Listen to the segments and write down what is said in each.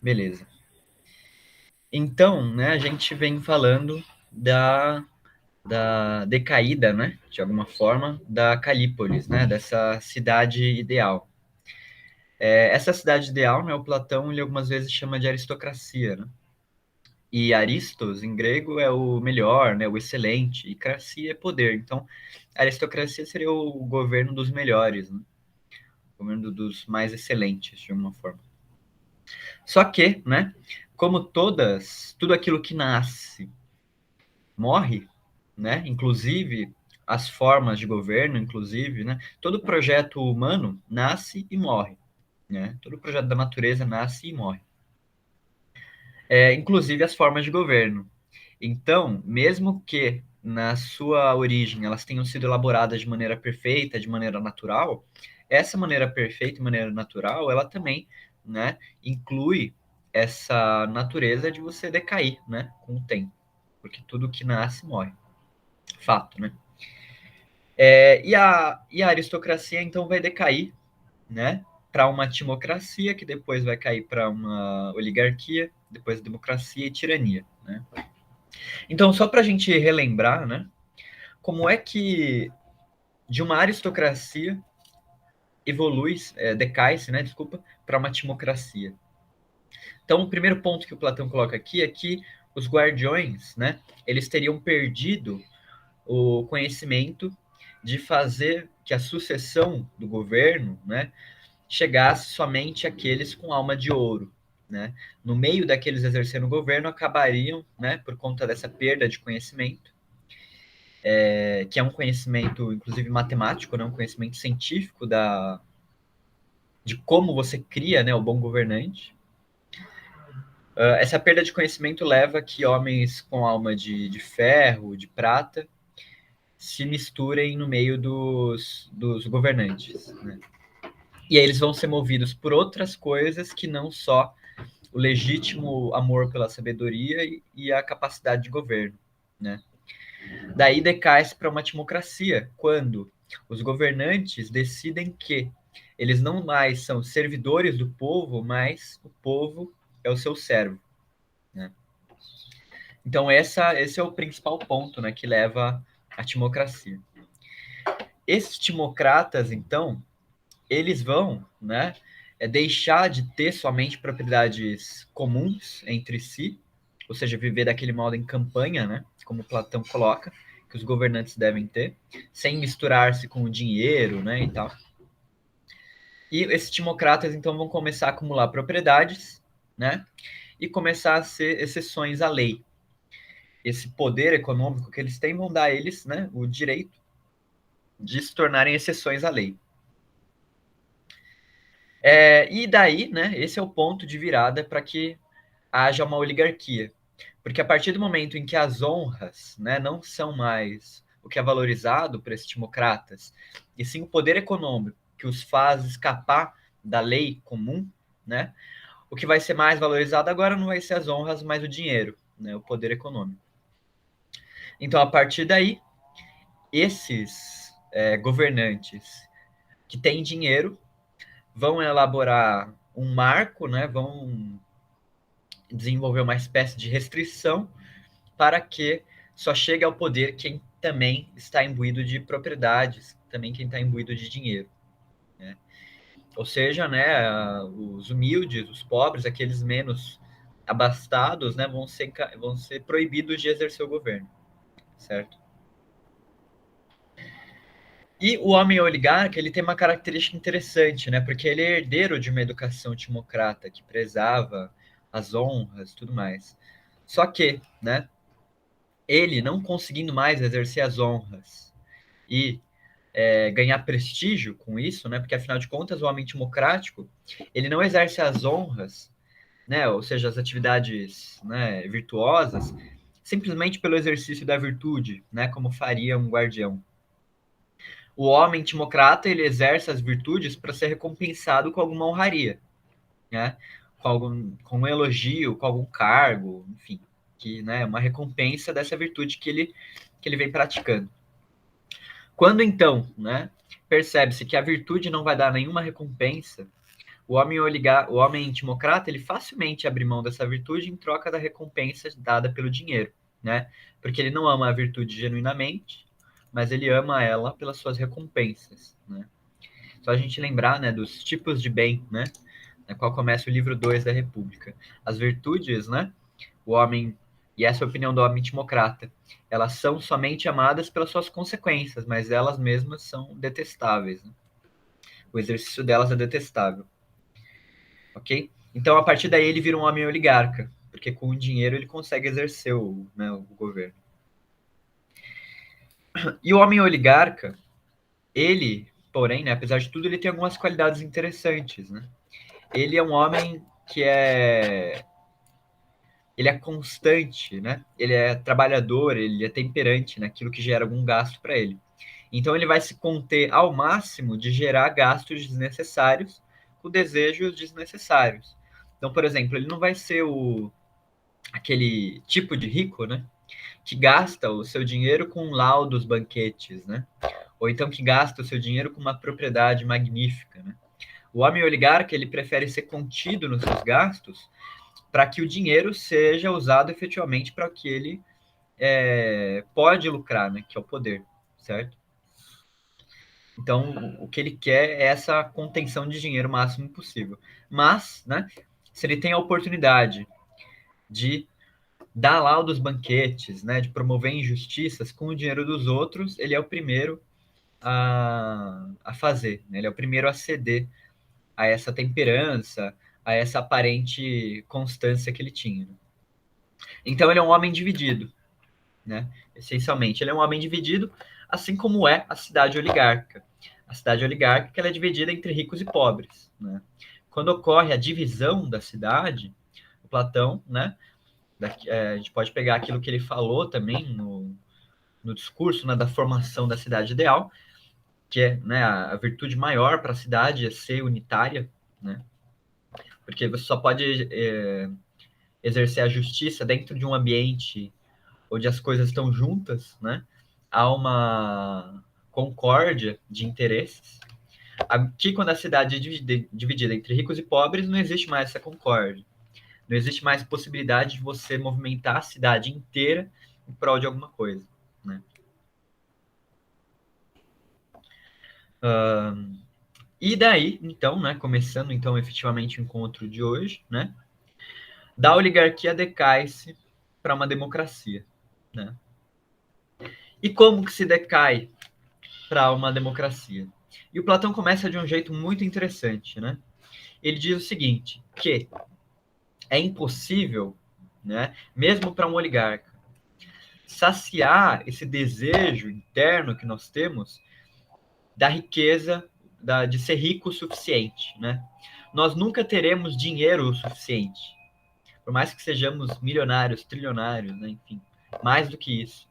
Beleza. Então, né, a gente vem falando da decaída, né, de alguma forma, da Calípolis, né, dessa cidade ideal. Essa cidade ideal, né, o Platão ele algumas vezes chama de aristocracia, né? E aristos, em grego, é o melhor, né, o excelente, e cracia é poder. Então, a aristocracia seria o governo dos melhores, né? O governo dos mais excelentes, de alguma forma. Só que, né, como tudo aquilo que nasce morre, né, inclusive as formas de governo, inclusive, né, todo projeto humano nasce e morre, né, todo projeto da natureza nasce e morre, inclusive as formas de governo. Então, mesmo que na sua origem elas tenham sido elaboradas de maneira perfeita, de maneira natural, essa maneira perfeita, maneira natural, ela também, né, inclui essa natureza de você decair, né, com o tempo, porque tudo que nasce morre, fato, né? E a aristocracia então vai decair, né, para uma timocracia que depois vai cair para uma oligarquia, depois democracia e tirania, né? Então, só para a gente relembrar, né, como é que de uma aristocracia evolui, decai-se, né, desculpa, para uma timocracia. Então, o primeiro ponto que o Platão coloca aqui é que os guardiões, né, eles teriam perdido o conhecimento de fazer que a sucessão do governo, né, chegasse somente àqueles com alma de ouro, né? No meio daqueles exercendo o governo acabariam, né, por conta dessa perda de conhecimento, que é um conhecimento, inclusive matemático, né, um conhecimento científico de como você cria, né, o bom governante. Essa perda de conhecimento leva que homens com alma de ferro, de prata, se misturem no meio dos governantes, né? E aí eles vão ser movidos por outras coisas que não só o legítimo amor pela sabedoria e a capacidade de governo, né? Daí decai-se para uma timocracia, quando os governantes decidem que eles não mais são servidores do povo, mas o povo é o seu servo, né? Então esse é o principal ponto, né, que leva à timocracia. Esses timocratas, então, eles vão, né, deixar de ter somente propriedades comuns entre si, ou seja, viver daquele modo em campanha, né, como Platão coloca, que os governantes devem ter, sem misturar-se com o dinheiro, né, e tal. E esses timocratas, então, vão começar a acumular propriedades, né, e começar a ser exceções à lei. Esse poder econômico que eles têm vão dar a eles, né, o direito de se tornarem exceções à lei. E daí, né, esse é o ponto de virada para que haja uma oligarquia. Porque a partir do momento em que as honras, né, não são mais o que é valorizado por esses timocratas, e sim o poder econômico que os faz escapar da lei comum, né, o que vai ser mais valorizado agora não vai ser as honras, mas o dinheiro, né, o poder econômico. Então, a partir daí, esses governantes que têm dinheiro vão elaborar um marco, né, vão desenvolver uma espécie de restrição para que só chegue ao poder quem também está imbuído de propriedades, também quem está imbuído de dinheiro, né? Ou seja, né, os humildes, os pobres, aqueles menos abastados, né, vão ser proibidos de exercer o governo, certo? E o homem oligarca, ele tem uma característica interessante, né, porque ele é herdeiro de uma educação timocrata que prezava as honras, tudo mais. Só que, né, ele não conseguindo mais exercer as honras e ganhar prestígio com isso, né? Porque afinal de contas, o homem timocrático ele não exerce as honras, né? Ou seja, as atividades, né, virtuosas, simplesmente pelo exercício da virtude, né? Como faria um guardião. O homem timocrata ele exerce as virtudes para ser recompensado com alguma honraria, né? Com um elogio, com algum cargo, enfim, que, né, uma recompensa dessa virtude que ele vem praticando. Quando então, né, percebe-se que a virtude não vai dar nenhuma recompensa, o homem timocrata, ele facilmente abre mão dessa virtude em troca da recompensa dada pelo dinheiro, né? Porque ele não ama a virtude genuinamente, mas ele ama ela pelas suas recompensas, né? Só a gente lembrar, né, dos tipos de bem, né? Na qual começa o livro 2 da República. As virtudes, né? O homem, e essa é a opinião do homem timocrata, elas são somente amadas pelas suas consequências, mas elas mesmas são detestáveis, né? O exercício delas é detestável. Ok? Então, a partir daí, ele vira um homem oligarca, porque com o dinheiro ele consegue exercer o governo. E o homem oligarca, ele, porém, né, apesar de tudo, ele tem algumas qualidades interessantes, né? Ele é um homem que ele é constante, né? Ele é trabalhador, ele é temperante naquilo que gera algum gasto para ele. Então ele vai se conter ao máximo de gerar gastos desnecessários com desejos desnecessários. Então, por exemplo, ele não vai ser aquele tipo de rico, né? Que gasta o seu dinheiro com laudos banquetes, né? Ou então que gasta o seu dinheiro com uma propriedade magnífica, né? O homem oligarca, ele prefere ser contido nos seus gastos para que o dinheiro seja usado efetivamente para o que ele pode lucrar, né? Que é o poder, certo? Então, o que ele quer é essa contenção de dinheiro o máximo possível. Mas, né, se ele tem a oportunidade de dar laudos banquetes, né, de promover injustiças com o dinheiro dos outros, ele é o primeiro a fazer, né? Ele é o primeiro a ceder a essa temperança, a essa aparente constância que ele tinha. Então, ele é um homem dividido, né? Essencialmente, ele é um homem dividido, assim como é a cidade oligárquica. A cidade oligárquica ela é dividida entre ricos e pobres, né? Quando ocorre a divisão da cidade, o Platão, né? A gente pode pegar aquilo que ele falou também no discurso, né, da formação da cidade ideal, que é, né, a virtude maior para a cidade é ser unitária, né? Porque você só pode exercer a justiça dentro de um ambiente onde as coisas estão juntas, né? Há uma concórdia de interesses. Aqui, quando a cidade é dividida entre ricos e pobres, não existe mais essa concórdia. Não existe mais possibilidade de você movimentar a cidade inteira em prol de alguma coisa, né? E daí, então, né, começando então efetivamente o encontro de hoje, né, da oligarquia decai-se para uma democracia, né? E como que se decai para uma democracia? E o Platão começa de um jeito muito interessante, né? Ele diz o seguinte, que é impossível, né, mesmo para um oligarca, saciar esse desejo interno que nós temos da riqueza, de ser rico o suficiente, né? Nós nunca teremos dinheiro o suficiente, por mais que sejamos milionários, trilionários, né? Enfim, mais do que isso.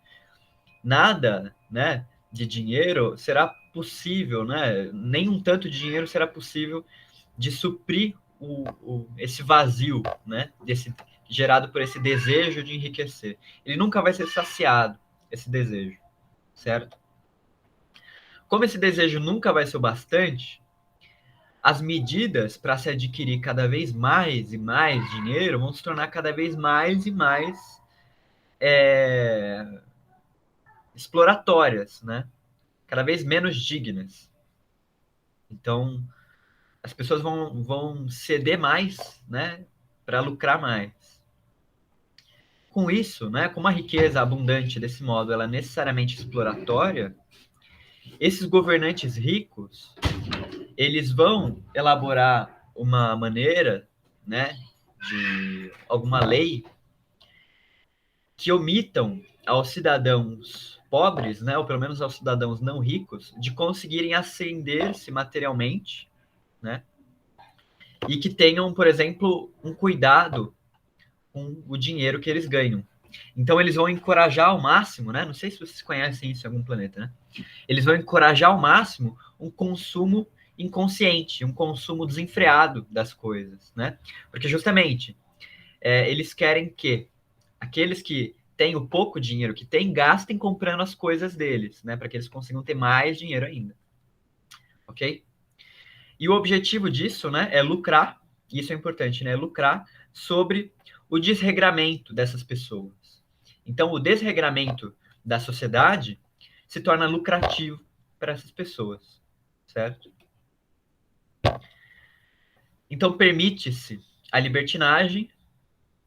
Nada, né, de dinheiro será possível, né? Nem tanto de dinheiro será possível de suprir esse vazio, né? Gerado por esse desejo de enriquecer. Ele nunca vai ser saciado, esse desejo, certo? Como esse desejo nunca vai ser o bastante, as medidas para se adquirir cada vez mais e mais dinheiro vão se tornar cada vez mais e mais exploratórias, né? Cada vez menos dignas. Então, as pessoas vão ceder mais, né? Para lucrar mais. Com isso, né? Com uma riqueza abundante desse modo, ela é necessariamente exploratória, esses governantes ricos, eles vão elaborar uma maneira, né? De alguma lei que omitam aos cidadãos pobres, né, ou pelo menos aos cidadãos não ricos, de conseguirem ascender-se materialmente, né, e que tenham, por exemplo, um cuidado com o dinheiro que eles ganham. Então eles vão encorajar ao máximo, né? Não sei se vocês conhecem isso em algum planeta, né? Eles vão encorajar ao máximo um consumo inconsciente, um consumo desenfreado das coisas, né? Porque justamente eles querem que aqueles que têm o pouco dinheiro que têm gastem comprando as coisas deles, né? Para que eles consigam ter mais dinheiro ainda. Ok? E o objetivo disso, né, é lucrar, isso é importante, né, lucrar sobre o desregramento dessas pessoas. Então, o desregramento da sociedade se torna lucrativo para essas pessoas, certo? Então, permite-se a libertinagem,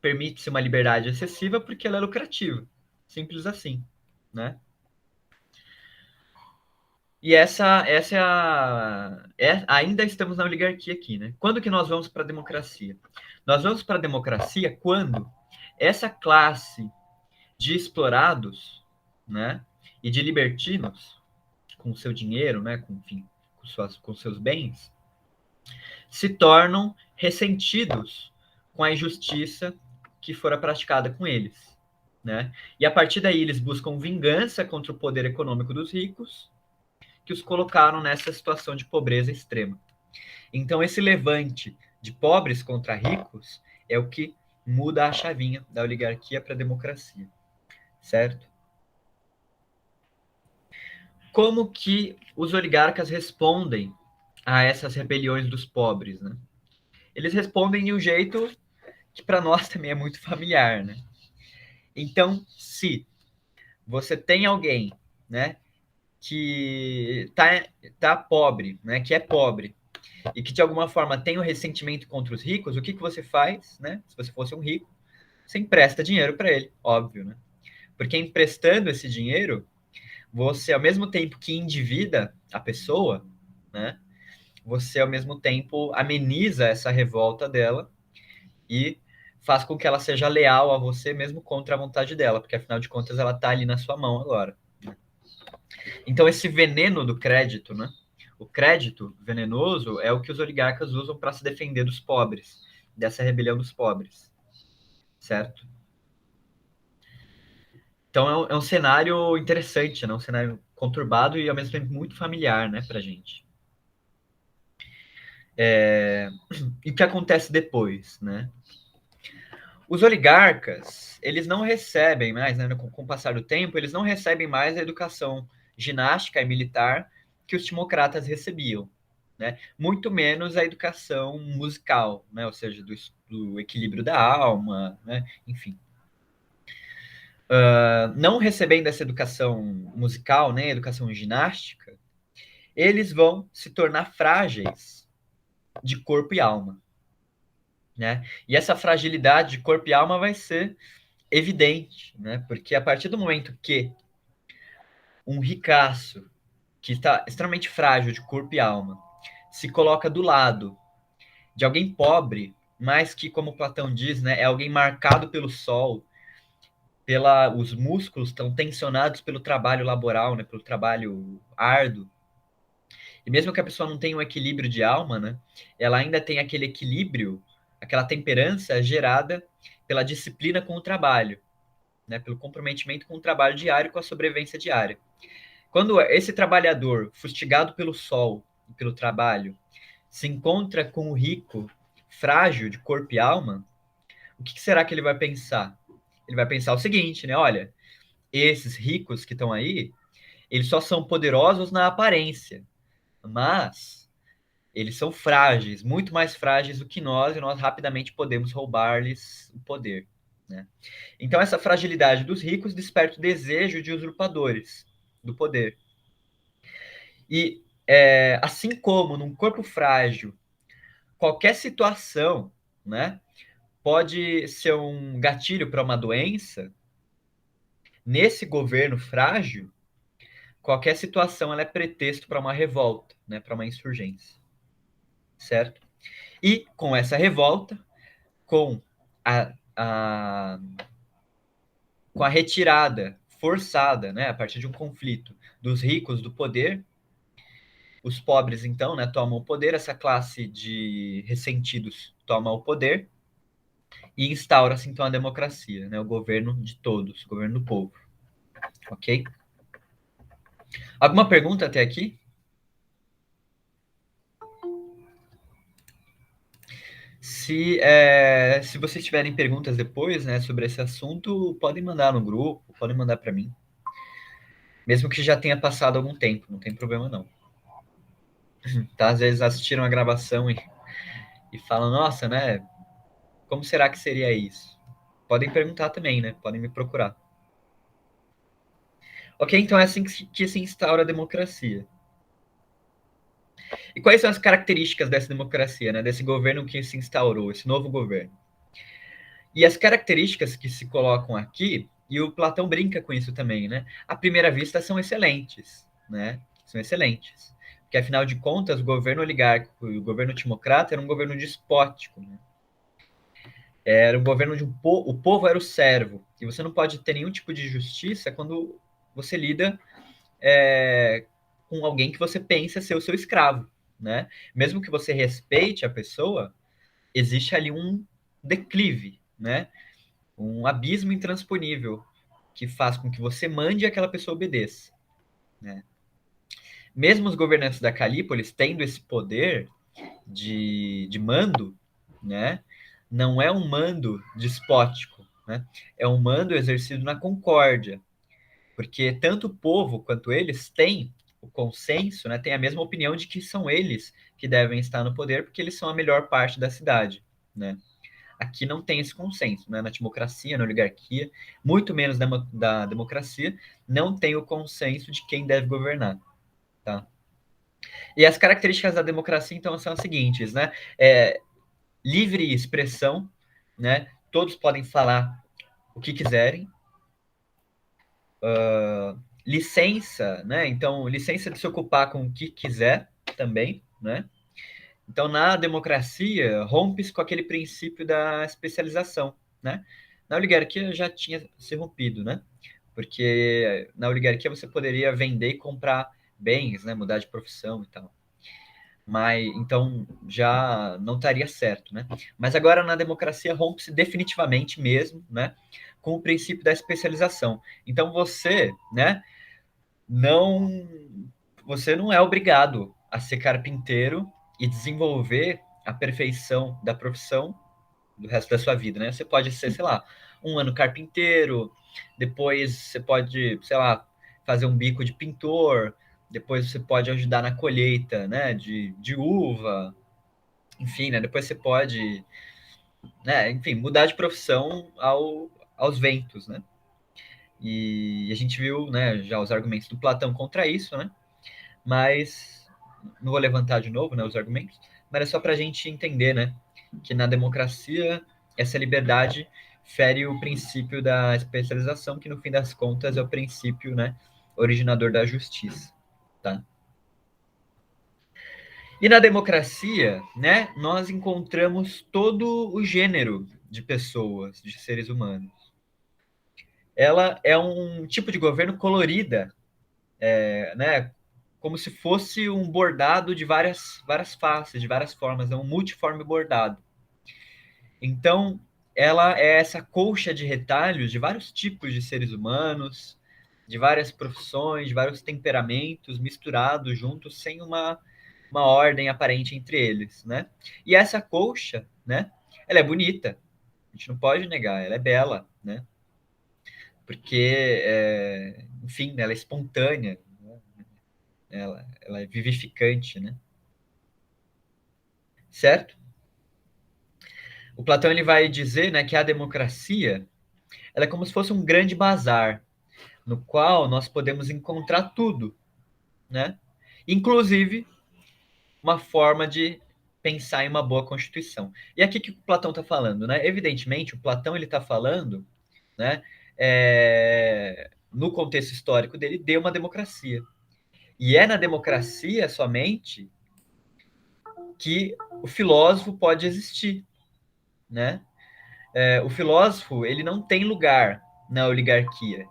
permite-se uma liberdade excessiva porque ela é lucrativa. Simples assim, né? E essa ainda estamos na oligarquia aqui, né? Quando que nós vamos para a democracia? Nós vamos para a democracia quando essa classe de explorados, né, e de libertinos, com seu dinheiro, né, com, enfim, com seus bens, se tornam ressentidos com a injustiça que fora praticada com eles, né? E a partir daí eles buscam vingança contra o poder econômico dos ricos, que os colocaram nessa situação de pobreza extrema. Então esse levante de pobres contra ricos é o que muda a chavinha da oligarquia para a democracia, certo? Como que os oligarcas respondem a essas rebeliões dos pobres, né? Eles respondem de um jeito que para nós também é muito familiar, né? Então, se você tem alguém, né, que tá pobre, né, que é pobre e que de alguma forma tem um ressentimento contra os ricos, o que que você faz, né? Se você fosse um rico, você empresta dinheiro para ele, óbvio, né? Porque emprestando esse dinheiro, você ao mesmo tempo que endivida a pessoa, né? Você ao mesmo tempo ameniza essa revolta dela e faz com que ela seja leal a você mesmo contra a vontade dela, porque afinal de contas ela está ali na sua mão agora. Então esse veneno do crédito, né? O crédito venenoso é o que os oligarcas usam para se defender dos pobres, dessa rebelião dos pobres, certo? Então é um cenário interessante, né? Um cenário conturbado e ao mesmo tempo muito familiar, né, para gente. E o que acontece depois, né? Os oligarcas, eles não recebem mais, né, com o passar do tempo, eles não recebem mais a educação ginástica e militar que os timocratas recebiam, né? Muito menos a educação musical, né? Ou seja, do equilíbrio da alma, né? Enfim. Não recebendo essa educação musical, nem né, educação ginástica, eles vão se tornar frágeis de corpo e alma, né? E essa fragilidade de corpo e alma vai ser evidente, né? Porque a partir do momento que um ricaço, que está extremamente frágil de corpo e alma, se coloca do lado de alguém pobre, mas que, como Platão diz, né, é alguém marcado pelo sol, os músculos estão tensionados pelo trabalho laboral, né, pelo trabalho árduo. E mesmo que a pessoa não tenha um equilíbrio de alma, né, ela ainda tem aquele equilíbrio, aquela temperança gerada pela disciplina com o trabalho, né, pelo comprometimento com o trabalho diário, com a sobrevivência diária. Quando esse trabalhador, fustigado pelo sol e pelo trabalho, se encontra com o rico, frágil de corpo e alma, o que será que ele vai pensar? Ele vai pensar o seguinte, né? Olha, esses ricos que estão aí, eles só são poderosos na aparência, mas eles são frágeis, muito mais frágeis do que nós, e nós rapidamente podemos roubar-lhes o poder, né? Então, essa fragilidade dos ricos desperta o desejo de usurpadores do poder. E assim como num corpo frágil, qualquer situação, né, pode ser um gatilho para uma doença, nesse governo frágil, qualquer situação ela é pretexto para uma revolta, né, para uma insurgência, certo? E com essa revolta, com a, a, com a retirada forçada, né, a partir de um conflito dos ricos do poder, os pobres, então, né, tomam o poder, essa classe de ressentidos toma o poder e instaura-se, então, a democracia, né, o governo de todos, o governo do povo. Ok? Alguma pergunta até aqui? Se vocês tiverem perguntas depois, né, sobre esse assunto, podem mandar no grupo, podem mandar para mim. Mesmo que já tenha passado algum tempo, não tem problema não. tá, às vezes assistiram a gravação e falam, nossa, né? Como será que seria isso? Podem perguntar também, né? Podem me procurar. Ok, então é assim que se instaura a democracia. E quais são as características dessa democracia, né? Desse governo que se instaurou, esse novo governo? E as características que se colocam aqui, e o Platão brinca com isso também, né? À primeira vista são excelentes, né? São excelentes. Porque, afinal de contas, o governo oligárquico e o governo timocrata era um governo despótico, né? Era um governo de o povo era o servo. E você não pode ter nenhum tipo de justiça quando você lida com alguém que você pensa ser o seu escravo, né? Mesmo que você respeite a pessoa, existe ali um declive, né? Um abismo intransponível que faz com que você mande e aquela pessoa obedeça, né? Mesmo os governantes da Calípolis tendo esse poder de mando, né? Não é um mando despótico, né? É um mando exercido na concórdia, porque tanto o povo quanto eles têm o consenso, né? Tem a mesma opinião de que são eles que devem estar no poder, porque eles são a melhor parte da cidade, né? Aqui não tem esse consenso, né? Na democracia, na oligarquia, muito menos da democracia, não tem o consenso de quem deve governar, tá? E as características da democracia, então, são as seguintes, né? Livre expressão, né? Todos podem falar o que quiserem. Licença, né? Então, licença de se ocupar com o que quiser também, né? Então, na democracia, rompe-se com aquele princípio da especialização, né? Na oligarquia já tinha se rompido, né? Porque na oligarquia você poderia vender e comprar bens, né? Mudar de profissão e tal. Mas então já não estaria certo, né? Mas agora na democracia rompe-se definitivamente mesmo, né? Com o princípio da especialização. Então você, né? Não, você não é obrigado a ser carpinteiro e desenvolver a perfeição da profissão do resto da sua vida, né? Você pode ser, sei lá, um ano carpinteiro, depois você pode, sei lá, fazer um bico de pintor, depois você pode ajudar na colheita, né, de uva, enfim, né? Depois você pode, né, enfim, mudar de profissão aos ventos, né? E a gente viu, né, já os argumentos do Platão contra isso, né? Mas não vou levantar de novo, né, os argumentos, mas é só para a gente entender, né, que na democracia essa liberdade fere o princípio da especialização, que no fim das contas é o princípio, né, originador da justiça, tá? E na democracia, né, nós encontramos todo o gênero de pessoas, de seres humanos. Ela é um tipo de governo colorida, né, como se fosse um bordado de várias faces, de várias formas, é um multiforme bordado. Então, ela é essa colcha de retalhos de vários tipos de seres humanos, de várias profissões, de vários temperamentos misturados juntos, sem uma ordem aparente entre eles, né? E essa colcha, né? Ela é bonita, a gente não pode negar, ela é bela, né? Porque, enfim, ela é espontânea, né? Ela é vivificante, né? Certo? O Platão ele vai dizer, né, que a democracia ela é como se fosse um grande bazar, no qual nós podemos encontrar tudo, né? Inclusive uma forma de pensar em uma boa constituição. E aqui que o Platão está falando, né? Evidentemente, o Platão ele está falando, né? No contexto histórico dele, de uma democracia. E é na democracia somente que o filósofo pode existir, né? O filósofo ele não tem lugar na oligarquia.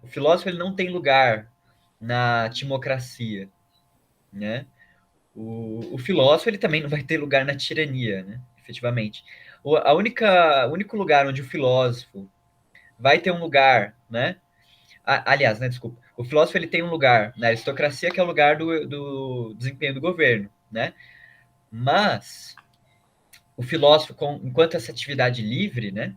O filósofo ele não tem lugar na timocracia, né? O filósofo ele também não vai ter lugar na tirania, né? Efetivamente. O único lugar onde o filósofo vai ter um lugar, né? Aliás, né, desculpa. O filósofo ele tem um lugar na aristocracia que é o lugar do desempenho do governo, né? Mas o filósofo, enquanto essa atividade livre, né?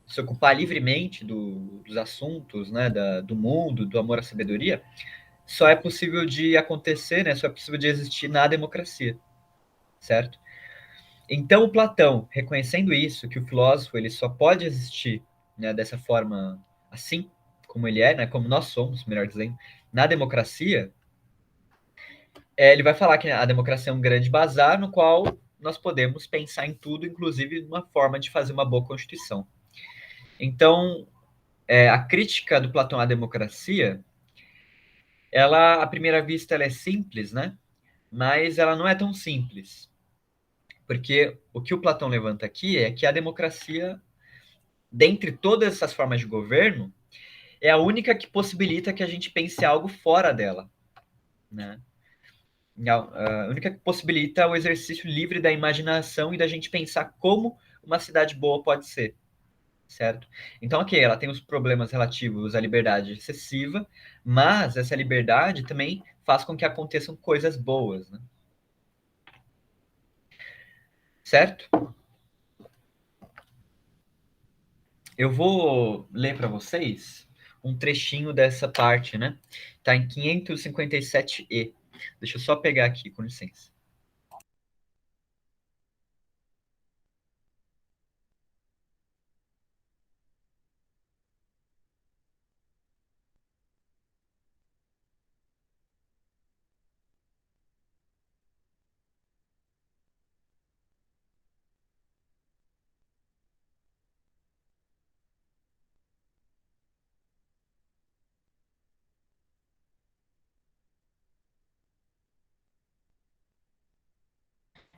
Se ocupar livremente dos assuntos, né? Do mundo, do amor à sabedoria, só é possível de acontecer, né? Só é possível de existir na democracia, certo? Então, o Platão, reconhecendo isso, que o filósofo ele só pode existir, né, dessa forma, assim como ele é, né, como nós somos, melhor dizendo, na democracia, ele vai falar que a democracia é um grande bazar no qual nós podemos pensar em tudo, inclusive uma forma de fazer uma boa constituição. Então, a crítica do Platão à democracia, ela, à primeira vista, ela é simples, né? Mas ela não é tão simples, porque o que o Platão levanta aqui é que a democracia, dentre todas essas formas de governo, é a única que possibilita que a gente pense algo fora dela, né? A única que possibilita o exercício livre da imaginação e da gente pensar como uma cidade boa pode ser, certo? Então, ok, ela tem os problemas relativos à liberdade excessiva, mas essa liberdade também faz com que aconteçam coisas boas, né? Certo? Eu vou ler para vocês um trechinho dessa parte, né? Tá em 557E. Deixa eu só pegar aqui, com licença.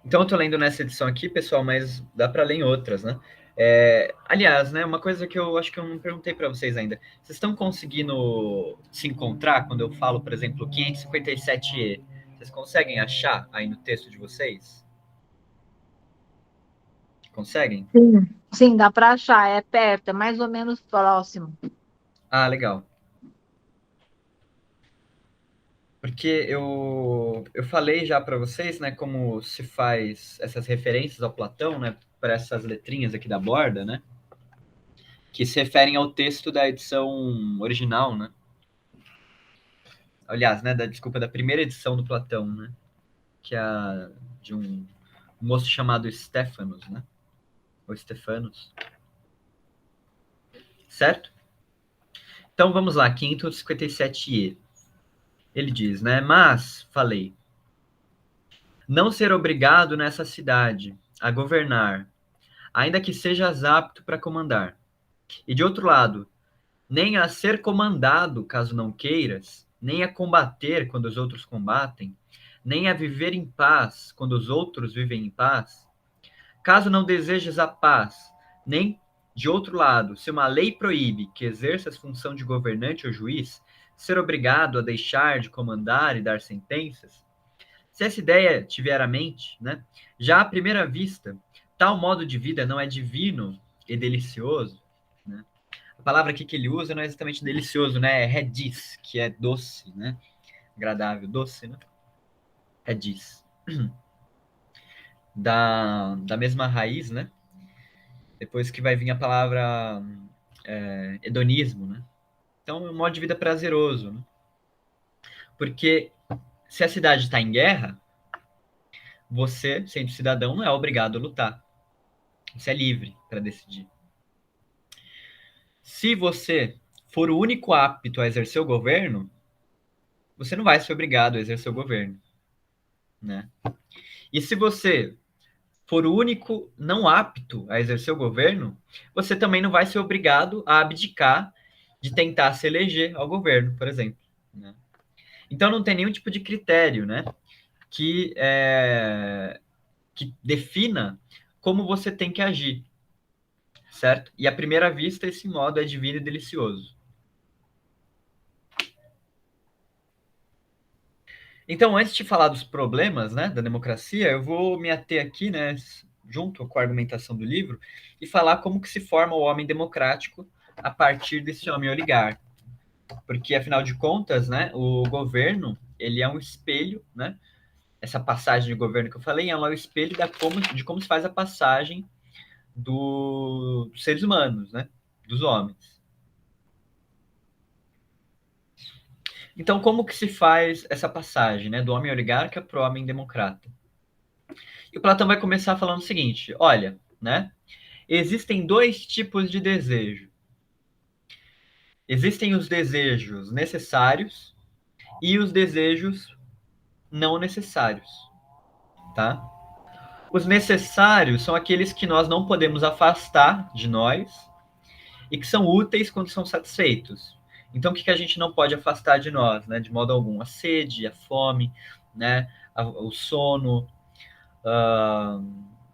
Então, eu tô lendo nessa edição aqui, pessoal, mas dá para ler em outras, né? Aliás, né, uma coisa que eu acho que eu não perguntei para vocês ainda. Vocês estão conseguindo se encontrar quando eu falo, por exemplo, 557E? Vocês conseguem achar aí no texto de vocês? Conseguem? Sim, sim, dá para achar, é perto, é mais ou menos próximo. Ah, legal. Porque eu falei já para vocês, né, como se faz essas referências ao Platão, né, para essas letrinhas aqui da borda, né, que se referem ao texto da edição original, né? Aliás, né, desculpa, da primeira edição do Platão, né, que é a de um moço chamado Stefanos, né, ou Stefanos, certo? Então vamos lá, 557e. Ele diz, né, mas, falei, não ser obrigado nessa cidade a governar, ainda que sejas apto para comandar. E de outro lado, nem a ser comandado, caso não queiras, nem a combater quando os outros combatem, nem a viver em paz quando os outros vivem em paz, caso não desejes a paz, nem, de outro lado, se uma lei proíbe que exerças função de governante ou juiz, ser obrigado a deixar de comandar e dar sentenças, se essa ideia tiver à mente, né, já à primeira vista, tal modo de vida não é divino e delicioso, né? A palavra aqui que ele usa não é exatamente delicioso, né? É redis, que é doce, né? Agradável, doce, né? Redis. Da mesma raiz, né? Depois que vai vir a palavra hedonismo, né? Então, é um modo de vida prazeroso, né? Porque se a cidade está em guerra, você, sendo cidadão, não é obrigado a lutar. Você é livre para decidir. Se você for o único apto a exercer o governo, você não vai ser obrigado a exercer o governo, né? E se você for o único não apto a exercer o governo, você também não vai ser obrigado a abdicar de tentar se eleger ao governo, por exemplo, né? Então não tem nenhum tipo de critério, né, que defina como você tem que agir, certo? E à primeira vista esse modo é divino e delicioso. Então, antes de falar dos problemas, né, da democracia, eu vou me ater aqui, né, junto com a argumentação do livro, e falar como que se forma o homem democrático a partir desse homem oligarca. Porque, afinal de contas, né, o governo, ele é um espelho, né, essa passagem de governo que eu falei é um espelho de como se faz a passagem dos seres humanos, né, dos homens. Então, como que se faz essa passagem, né, do homem oligarca para o homem democrata? E o Platão vai começar falando o seguinte: olha, né, existem dois tipos de desejo. Existem os desejos necessários e os desejos não necessários, tá? Os necessários são aqueles que nós não podemos afastar de nós e que são úteis quando são satisfeitos. Então, o que a gente não pode afastar de nós, né, de modo algum? A sede, a fome, né, o sono,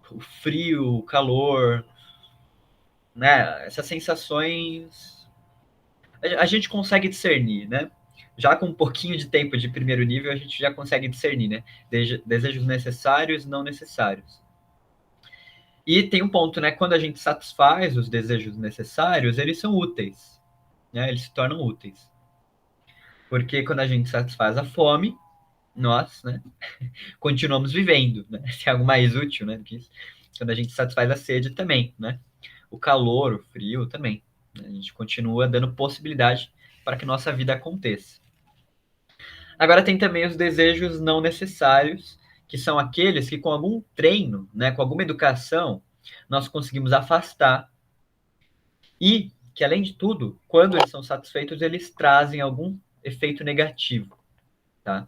o frio, o calor, né, essas sensações a gente consegue discernir, né? Já com um pouquinho de tempo de primeiro nível, a gente já consegue discernir, né? Desejos necessários e não necessários. E tem um ponto, né? Quando a gente satisfaz os desejos necessários, eles são úteis, né? Eles se tornam úteis. Porque quando a gente satisfaz a fome, nós, né, continuamos vivendo, né? Se é algo mais útil, né, do que isso. Quando a gente satisfaz a sede também, né? O calor, o frio também. Né? A gente continua dando possibilidade para que nossa vida aconteça. Agora tem também os desejos não necessários, que são aqueles que com algum treino, né, com alguma educação, nós conseguimos afastar e que, além de tudo, quando eles são satisfeitos, eles trazem algum efeito negativo, tá?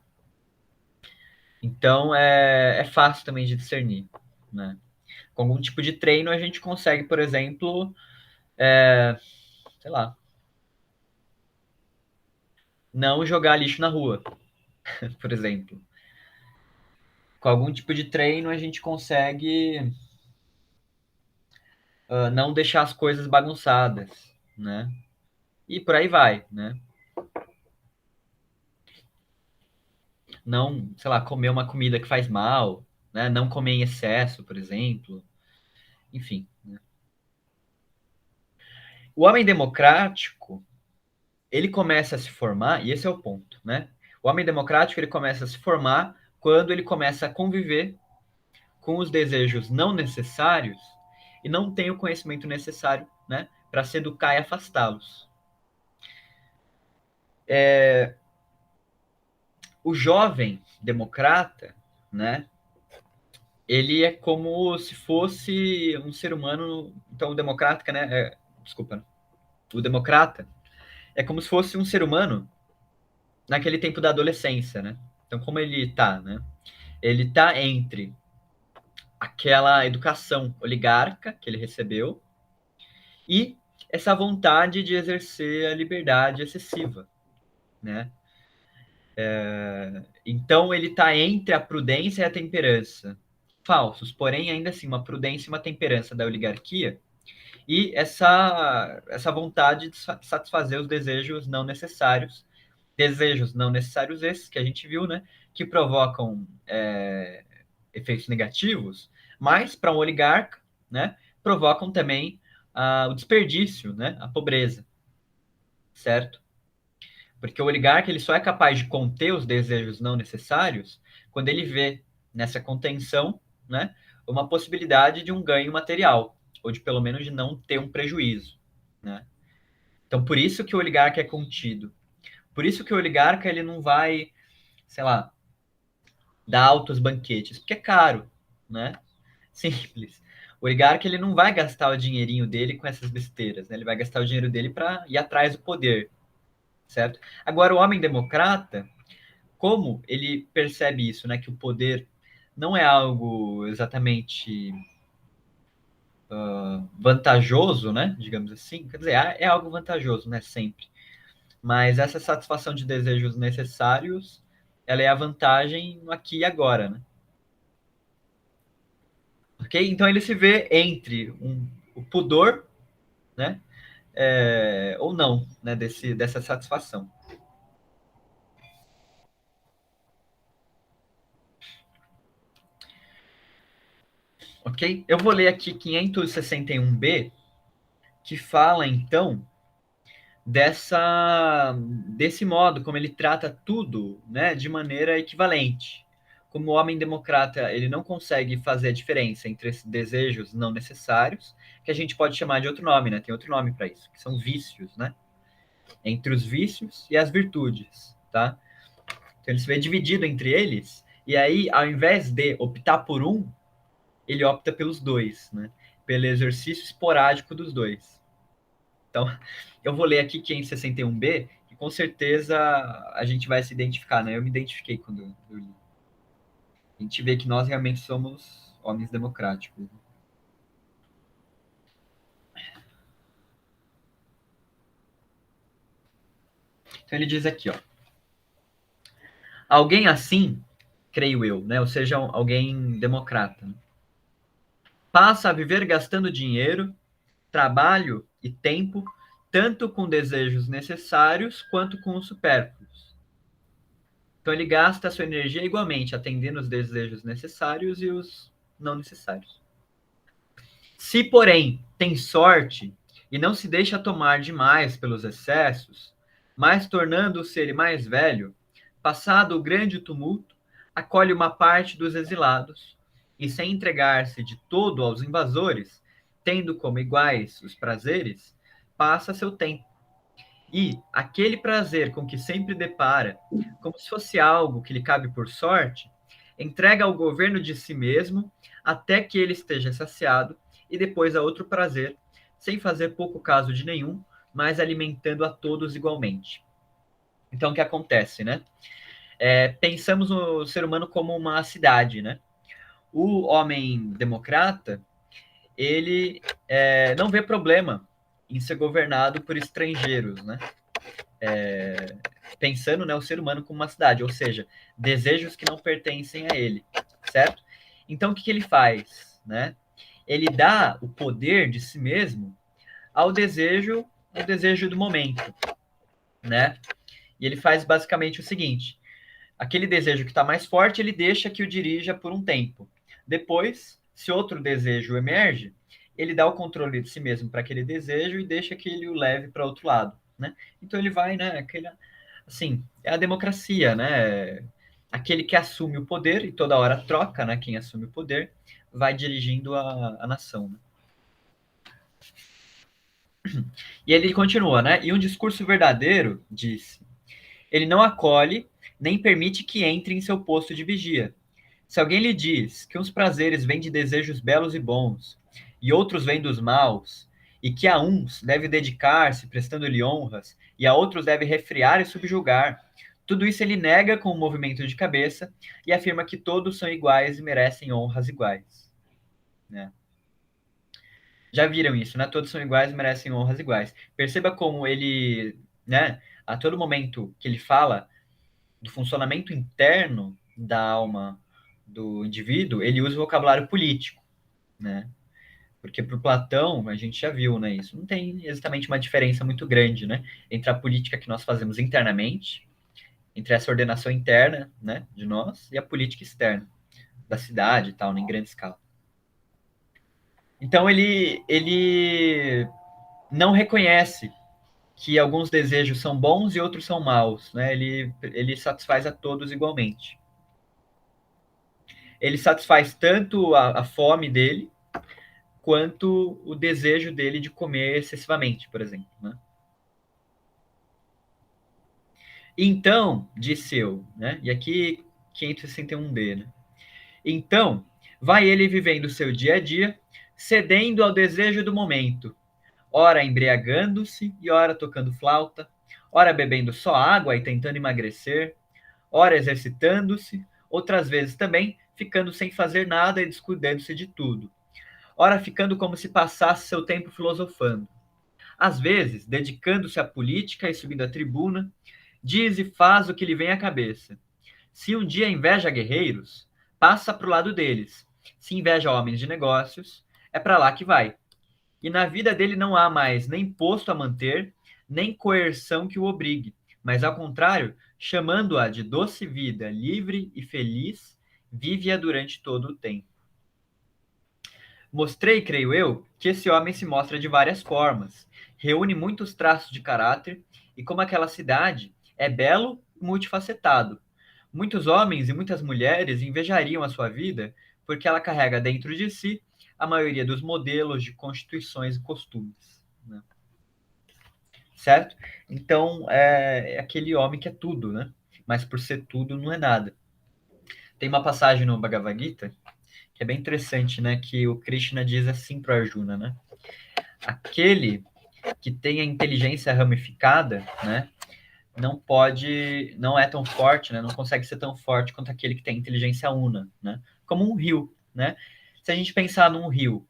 Então, é fácil também de discernir, né? Com algum tipo de treino, a gente consegue, por exemplo, sei lá, não jogar lixo na rua, por exemplo. Com algum tipo de treino, a gente consegue não deixar as coisas bagunçadas, né? E por aí vai, né? Não, sei lá, comer uma comida que faz mal, né? Não comer em excesso, por exemplo. Enfim. Né? O homem democrático, ele começa a se formar, e esse é o ponto, né? O homem democrático, ele começa a se formar quando ele começa a conviver com os desejos não necessários e não tem o conhecimento necessário, né, para se educar e afastá-los. O jovem democrata, né, ele é como se fosse um ser humano. Então, o democrata, né, desculpa, o democrata é como se fosse um ser humano naquele tempo da adolescência, né? Então, como ele tá, né? Ele tá entre aquela educação oligarca que ele recebeu e essa vontade de exercer a liberdade excessiva, né? Então ele está entre a prudência e a temperança. Falsos, porém, ainda assim, uma prudência e uma temperança da oligarquia e essa vontade de satisfazer os desejos não necessários esses que a gente viu, né, que provocam efeitos negativos, mas para um oligarca, né, provocam também o desperdício, né, a pobreza, certo? Porque o oligarca ele só é capaz de conter os desejos não necessários quando ele vê nessa contenção, né, uma possibilidade de um ganho material, ou de pelo menos de não ter um prejuízo, né? Então, por isso que o oligarca é contido. Por isso que o oligarca ele não vai, sei lá, dar altos banquetes, porque é caro, né? Simples. O oligarca ele não vai gastar o dinheirinho dele com essas besteiras, né? Ele vai gastar o dinheiro dele para ir atrás do poder, certo? Agora, o homem democrata, como ele percebe isso, né? Que o poder não é algo exatamente vantajoso, né? Digamos assim. Quer dizer, é algo vantajoso, né? Sempre. Mas essa satisfação de desejos necessários, ela é a vantagem no aqui e agora, né? Ok? Então ele se vê entre o pudor, né? Ou não, né? Dessa satisfação. Ok? Eu vou ler aqui 561b, que fala então desse modo como ele trata tudo, né, de maneira equivalente. Como o homem democrata ele não consegue fazer a diferença entre esses desejos não necessários, que a gente pode chamar de outro nome, né? Tem outro nome para isso, que são vícios, né? Entre os vícios e as virtudes. tá? Então ele se vê dividido entre eles, e aí, ao invés de optar por um, ele opta pelos dois, né? Pelo exercício esporádico dos dois. Então, eu vou ler aqui 561b, que com certeza a gente vai se identificar, né? Eu me identifiquei quando eu li. A gente vê que nós realmente somos homens democráticos. Então ele diz aqui, ó. Alguém assim, creio eu, né? Ou seja, alguém democrata, né? Passa a viver gastando dinheiro, trabalho e tempo, tanto com desejos necessários quanto com os supérfluos. Então ele gasta a sua energia igualmente, atendendo os desejos necessários e os não necessários. Se, porém, tem sorte e não se deixa tomar demais pelos excessos, mas tornando-se ele mais velho, passado o grande tumulto, acolhe uma parte dos exilados e, sem entregar-se de todo aos invasores, tendo como iguais os prazeres, passa seu tempo. E aquele prazer com que sempre depara, como se fosse algo que lhe cabe por sorte, entrega ao governo de si mesmo até que ele esteja saciado e depois a outro prazer, sem fazer pouco caso de nenhum, mas alimentando a todos igualmente. Então, o que acontece, né? Pensamos no ser humano como uma cidade, né? O homem democrata, ele não vê problema em ser governado por estrangeiros, né? Pensando, né, o ser humano como uma cidade, ou seja, desejos que não pertencem a ele, certo? Então, o que ele faz, né? Ele dá o poder de si mesmo ao desejo do momento, né? E ele faz basicamente o seguinte: aquele desejo que está mais forte, ele deixa que o dirija por um tempo. Depois, se outro desejo emerge, ele dá o controle de si mesmo para aquele desejo e deixa que ele o leve para outro lado, né? Então ele vai, né? Assim, é a democracia, né? Aquele que assume o poder e toda hora troca, né? Quem assume o poder vai dirigindo a nação, né? E ele continua, né? E um discurso verdadeiro, diz, ele não acolhe nem permite que entre em seu posto de vigia. Se alguém lhe diz que uns prazeres vêm de desejos belos e bons, e outros vêm dos maus, e que a uns deve dedicar-se prestando-lhe honras, e a outros deve refrear e subjugar, tudo isso ele nega com um movimento de cabeça e afirma que todos são iguais e merecem honras iguais. Né? Já viram isso, né? Todos são iguais e merecem honras iguais. Perceba como ele, né, a todo momento que ele fala do funcionamento interno da alma do indivíduo, ele usa o vocabulário político, né? Porque para o Platão, a gente já viu, né, isso. Não tem exatamente uma diferença muito grande, né, entre a política que nós fazemos internamente, entre essa ordenação interna, né, de nós, e a política externa, da cidade e tal, né, em grande escala. Então, ele não reconhece que alguns desejos são bons e outros são maus, né? Ele satisfaz a todos igualmente. Ele satisfaz tanto a fome dele, quanto o desejo dele de comer excessivamente, por exemplo. Né? Então, disse eu, né? E aqui 561b, né? Então, vai ele vivendo o seu dia a dia, cedendo ao desejo do momento, ora embriagando-se e ora tocando flauta, ora bebendo só água e tentando emagrecer, ora exercitando-se, outras vezes também ficando sem fazer nada e descuidando-se de tudo, ora ficando como se passasse seu tempo filosofando. Às vezes, dedicando-se à política e subindo à tribuna, diz e faz o que lhe vem à cabeça. Se um dia inveja guerreiros, passa para o lado deles. Se inveja homens de negócios, é para lá que vai. E na vida dele não há mais nem posto a manter, nem coerção que o obrigue, mas ao contrário, chamando-a de doce vida, livre e feliz, vive-a durante todo o tempo. Mostrei, creio eu, que esse homem se mostra de várias formas, reúne muitos traços de caráter e, como aquela cidade, é belo e multifacetado. Muitos homens e muitas mulheres invejariam a sua vida porque ela carrega dentro de si a maioria dos modelos de constituições e costumes. Né? Certo? Então, é aquele homem que é tudo, né? mas por ser tudo não é nada. Tem uma passagem no Bhagavad Gita que é bem interessante, né? Que o Krishna diz assim para Arjuna, né? Aquele que tem a inteligência ramificada, né? Não é tão forte, né? Não consegue ser tão forte quanto aquele que tem inteligência una, né? Como um rio, né? Se a gente pensar num rio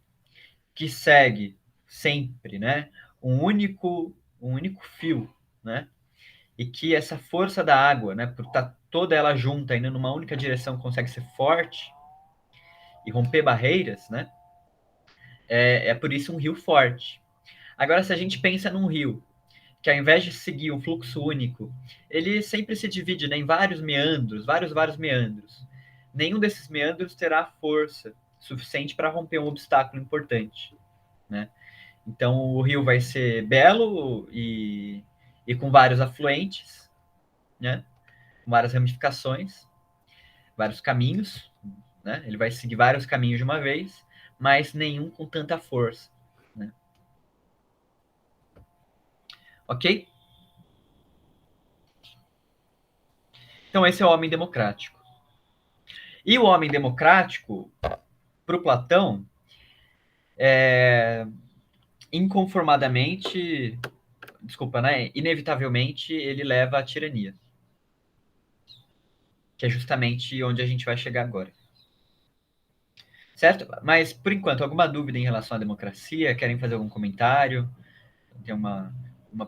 que segue sempre, né? Um único fio, né? E que essa força da água, né? Por estar toda ela junta, indo numa única direção, consegue ser forte e romper barreiras, né? É por isso um rio forte. Agora, se a gente pensa num rio que ao invés de seguir um fluxo único, ele sempre se divide, né, em vários meandros, vários meandros. Nenhum desses meandros terá força suficiente para romper um obstáculo importante, né? Então o rio vai ser belo e com vários afluentes, né? Com várias ramificações, vários caminhos, né? Ele vai seguir vários caminhos de uma vez, mas nenhum com tanta força, né? Ok? Então esse é o homem democrático. E o homem democrático, para o Platão, inconformadamente, desculpa, né? Inevitavelmente ele leva à tirania, que é justamente onde a gente vai chegar agora. Certo? Mas, por enquanto, alguma dúvida em relação à democracia? Querem fazer algum comentário? Tem uma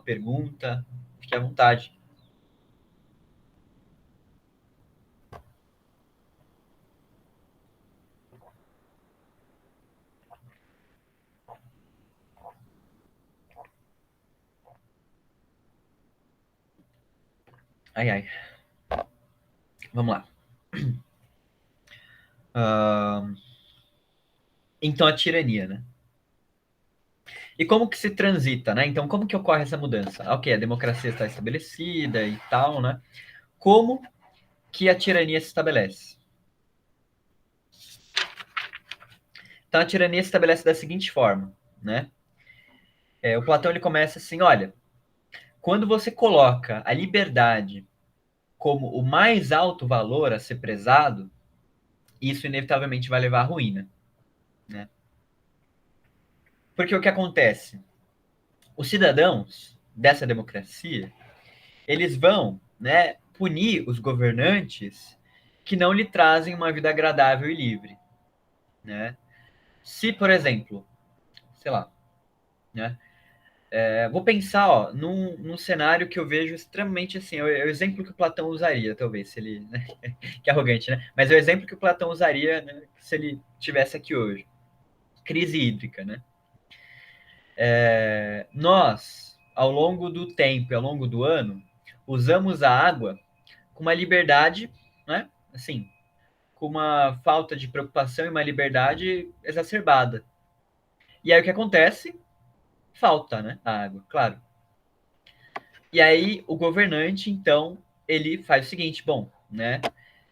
pergunta? Fique à vontade. Ai, ai. Vamos lá. Então, a tirania, né? E como que se transita, né? Então, como que ocorre essa mudança? Ok, a democracia está estabelecida e tal, né? Como que a tirania se estabelece? Então, a tirania se estabelece da seguinte forma, né? O Platão ele começa assim, olha, quando você coloca a liberdade como o mais alto valor a ser prezado, isso inevitavelmente vai levar à ruína, né? Porque o que acontece? Os cidadãos dessa democracia, eles vão, né, punir os governantes que não lhe trazem uma vida agradável e livre, né? Se, por exemplo, sei lá, né, vou pensar, ó, num cenário que eu vejo extremamente assim, é o exemplo que o Platão usaria, talvez, se ele, né, que arrogante, né? Mas é o exemplo que o Platão usaria, né, se ele tivesse aqui hoje. Crise hídrica, né? Nós, ao longo do tempo, ao longo do ano, usamos a água com uma liberdade, né? Assim, com uma falta de preocupação e uma liberdade exacerbada. E aí o que acontece? Falta, né? A água, claro. E aí o governante, então, ele faz o seguinte, bom, né?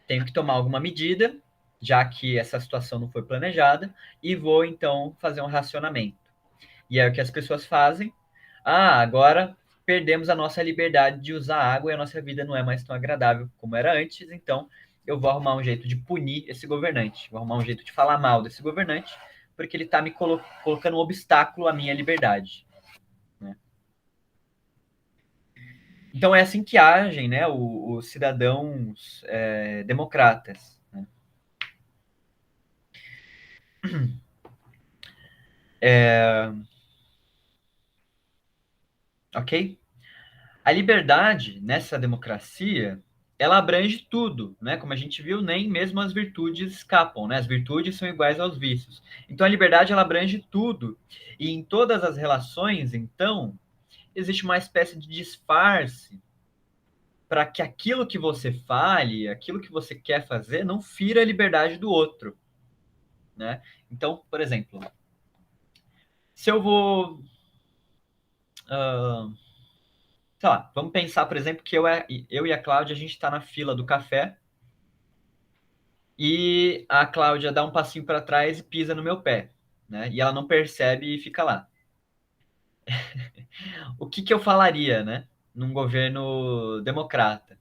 Tenho que tomar alguma medida, já que essa situação não foi planejada, e vou então fazer um racionamento. E é o que as pessoas fazem. Ah, agora perdemos a nossa liberdade de usar água e a nossa vida não é mais tão agradável como era antes, então eu vou arrumar um jeito de punir esse governante, vou arrumar um jeito de falar mal desse governante, porque ele está me colocando um obstáculo à minha liberdade, né? Então é assim que agem, né, os cidadãos democratas, né? Ok? A liberdade nessa democracia, ela abrange tudo, né? Como a gente viu, nem mesmo as virtudes escapam, né? As virtudes são iguais aos vícios. Então a liberdade ela abrange tudo. E em todas as relações, então, existe uma espécie de disfarce para que aquilo que você fale, aquilo que você quer fazer, não fira a liberdade do outro, né? Então, por exemplo, se eu vou, uh, sei lá, vamos pensar, por exemplo, que eu e a Cláudia, a gente está na fila do café e a Cláudia dá um passinho para trás e pisa no meu pé, né? E ela não percebe e fica lá. O que que eu falaria, né? Num governo democrata?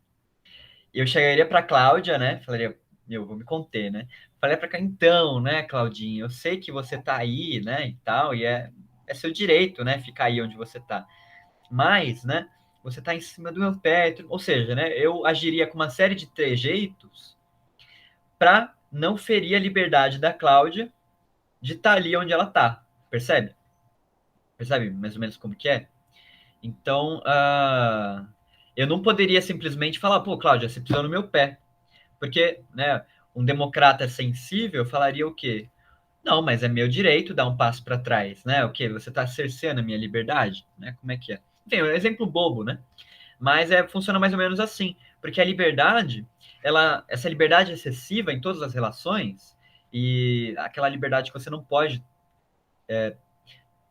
eu chegaria para a Cláudia, né? Falaria, eu vou me conter, né? Falei para cá, então, né, Claudinha, eu sei que você tá aí, né, e tal, e é seu direito, né, ficar aí onde você tá. Mas, né, você tá em cima do meu pé, ou seja, né, eu agiria com uma série de trejeitos para não ferir a liberdade da Cláudia de estar ali onde ela tá, percebe? Percebe mais ou menos como que é? Então, eu não poderia simplesmente falar, pô, Cláudia, você pisou no meu pé. Porque, né, um democrata sensível falaria o quê? Não, mas é meu direito dar um passo para trás, né? O quê? Você está cerceando a minha liberdade, né? Como é que é? Enfim, é um exemplo bobo, né? Mas funciona mais ou menos assim, porque a liberdade, essa liberdade excessiva em todas as relações e aquela liberdade que você não pode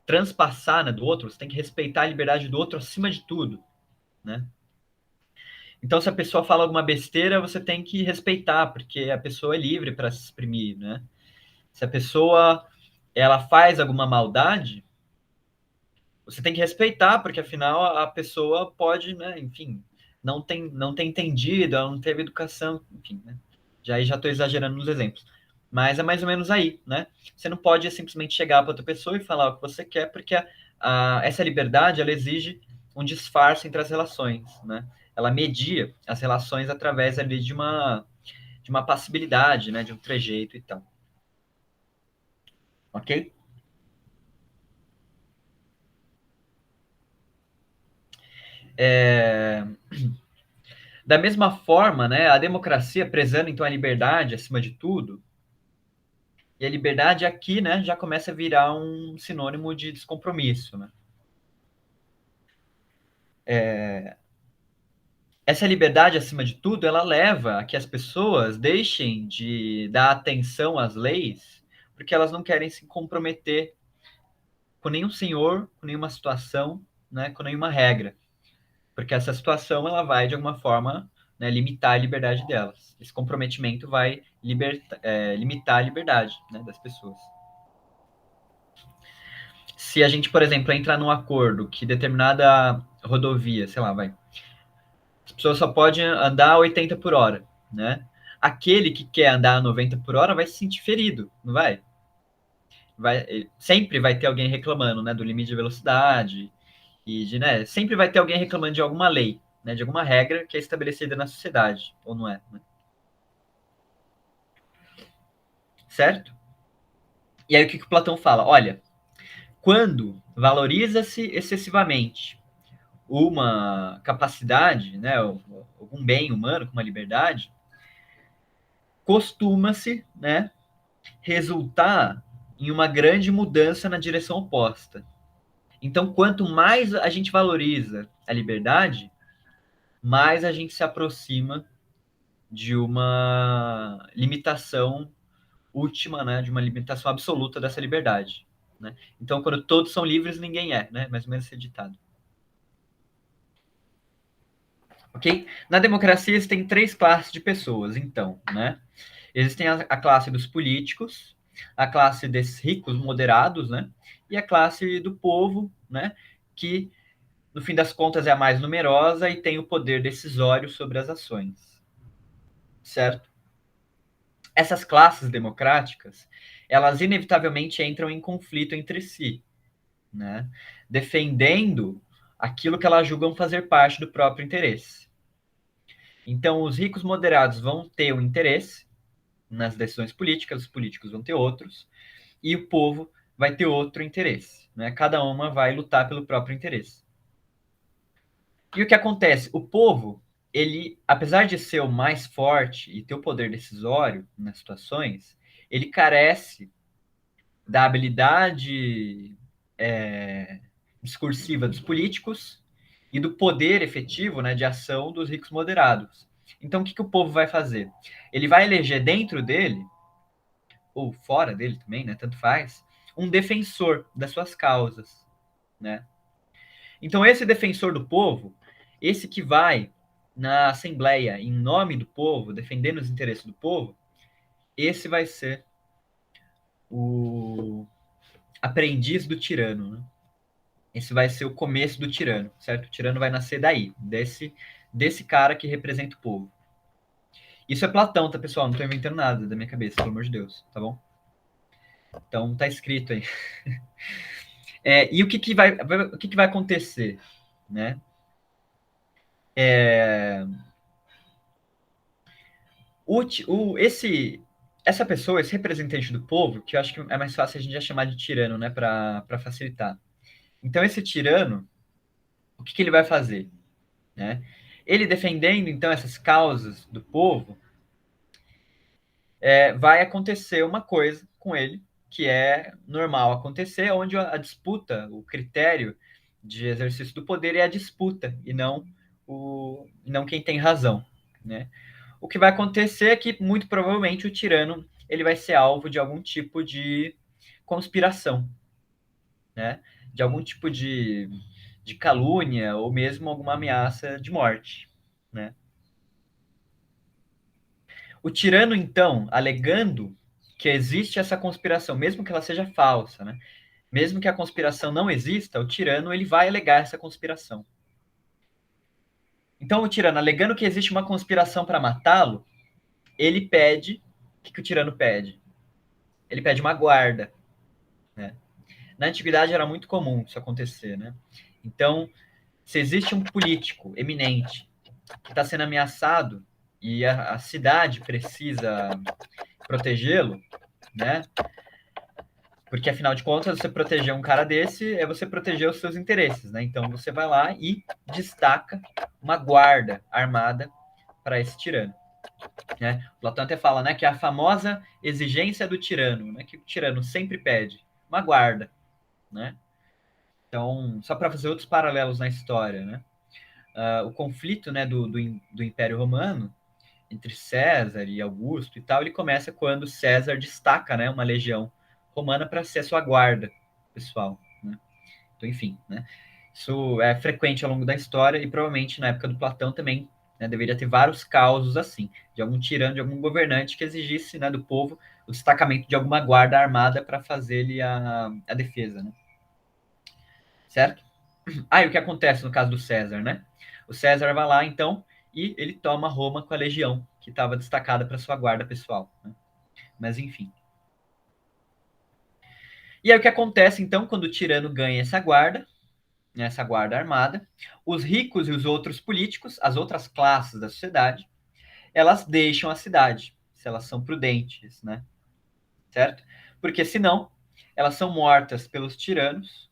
transpassar, né, do outro, você tem que respeitar a liberdade do outro acima de tudo, né? Então, se a pessoa fala alguma besteira, você tem que respeitar, porque a pessoa é livre para se exprimir, né? Se a pessoa ela faz alguma maldade, você tem que respeitar, porque afinal a pessoa pode, né, enfim, não tem entendido, ela não teve educação, enfim, né? Já estou exagerando nos exemplos. Mas é mais ou menos aí, né? Você não pode simplesmente chegar para outra pessoa e falar o que você quer, porque essa liberdade ela exige um disfarce entre as relações, né? Ela media as relações através ali de uma passibilidade, né? De um trejeito e tal. Ok? É, Da mesma forma, né, a democracia prezando então a liberdade acima de tudo, e a liberdade aqui, né, já começa a virar um sinônimo de descompromisso, né? Essa liberdade acima de tudo, ela leva a que as pessoas deixem de dar atenção às leis, porque elas não querem se comprometer com nenhum senhor, com nenhuma situação, né, com nenhuma regra. Porque essa situação ela vai de alguma forma, né, limitar a liberdade delas. Esse comprometimento vai limitar a liberdade, né, das pessoas. Se a gente, por exemplo, entrar num acordo que determinada rodovia, sei lá, as pessoas só podem andar a 80 por hora, né? Aquele que quer andar a 90 por hora vai se sentir ferido, não vai? Sempre vai ter alguém reclamando, né, do limite de velocidade, né, sempre vai ter alguém reclamando de alguma lei, né, de alguma regra que é estabelecida na sociedade, ou não é, né? Certo? E aí o que o Platão fala? Olha, quando valoriza-se excessivamente uma capacidade, né, algum bem humano com uma liberdade, costuma-se, né, resultar em uma grande mudança na direção oposta. Então, quanto mais a gente valoriza a liberdade, mais a gente se aproxima de uma limitação última, né, de uma limitação absoluta dessa liberdade, né? Então, quando todos são livres, ninguém é, né? Mais ou menos esse ditado. Ok? Na democracia, existem três classes de pessoas, então, né? Existem a classe dos políticos, a classe desses ricos moderados, né? E a classe do povo, né? Que, no fim das contas, é a mais numerosa e tem o poder decisório sobre as ações, certo? Essas classes democráticas, elas inevitavelmente entram em conflito entre si, né? Defendendo aquilo que elas julgam fazer parte do próprio interesse. Então, os ricos moderados vão ter um interesse nas decisões políticas, os políticos vão ter outros, e o povo vai ter outro interesse, né? Cada uma vai lutar pelo próprio interesse. E o que acontece? O povo, ele, apesar de ser o mais forte e ter o poder decisório nas situações, ele carece da habilidade discursiva dos políticos e do poder efetivo, né, de ação dos ricos moderados. Então, o que o povo vai fazer? Ele vai eleger dentro dele, ou fora dele também, né, tanto faz, um defensor das suas causas, né? Então, esse defensor do povo, esse que vai na Assembleia em nome do povo, defendendo os interesses do povo, esse vai ser o aprendiz do tirano, né? Esse vai ser o começo do tirano, certo? O tirano vai nascer daí, desse cara que representa o povo. Isso é Platão, tá, pessoal? Não tô inventando nada da minha cabeça, pelo amor de Deus, tá bom? Então tá escrito aí. E o que vai acontecer, né? É, essa pessoa, esse representante do povo, que eu acho que é mais fácil a gente já chamar de tirano, né, para facilitar. Então esse tirano, o que ele vai fazer, né? Ele defendendo então essas causas do povo, vai acontecer uma coisa com ele que é normal acontecer, onde a disputa, o critério de exercício do poder é a disputa e não quem tem razão, né? O que vai acontecer é que muito provavelmente o tirano ele vai ser alvo de algum tipo de conspiração, né? De algum tipo de calúnia ou mesmo alguma ameaça de morte, né? O tirano, então, alegando que existe essa conspiração, mesmo que ela seja falsa, né? Mesmo que a conspiração não exista, o tirano ele vai alegar essa conspiração. Então, o tirano, alegando que existe uma conspiração para matá-lo, ele pede. O que o tirano pede? Ele pede uma guarda, né? Na antiguidade era muito comum isso acontecer, né? Então, se existe um político eminente que está sendo ameaçado e a cidade precisa protegê-lo, né? Porque afinal de contas, você proteger um cara desse é você proteger os seus interesses, né? Então você vai lá e destaca uma guarda armada para esse tirano, né? Platão até fala, né, que é a famosa exigência do tirano, né, que o tirano sempre pede uma guarda, né? Então, só para fazer outros paralelos na história, né? O conflito, né, do Império Romano entre César e Augusto e tal, ele começa quando César destaca, né, uma legião romana para ser a sua guarda pessoal, né? Então, enfim, né? Isso é frequente ao longo da história e provavelmente na época do Platão também, né, deveria ter vários causos assim, de algum tirano, de algum governante que exigisse, né, do povo o destacamento de alguma guarda armada para fazer-lhe a defesa, né? Certo? E o que acontece no caso do César, né? O César vai lá, então, e ele toma Roma com a legião, que estava destacada para sua guarda pessoal, né? Mas, enfim. E aí o que acontece, então, quando o tirano ganha essa guarda armada, os ricos e os outros políticos, as outras classes da sociedade, elas deixam a cidade, se elas são prudentes, né? Certo? Porque senão, elas são mortas pelos tiranos,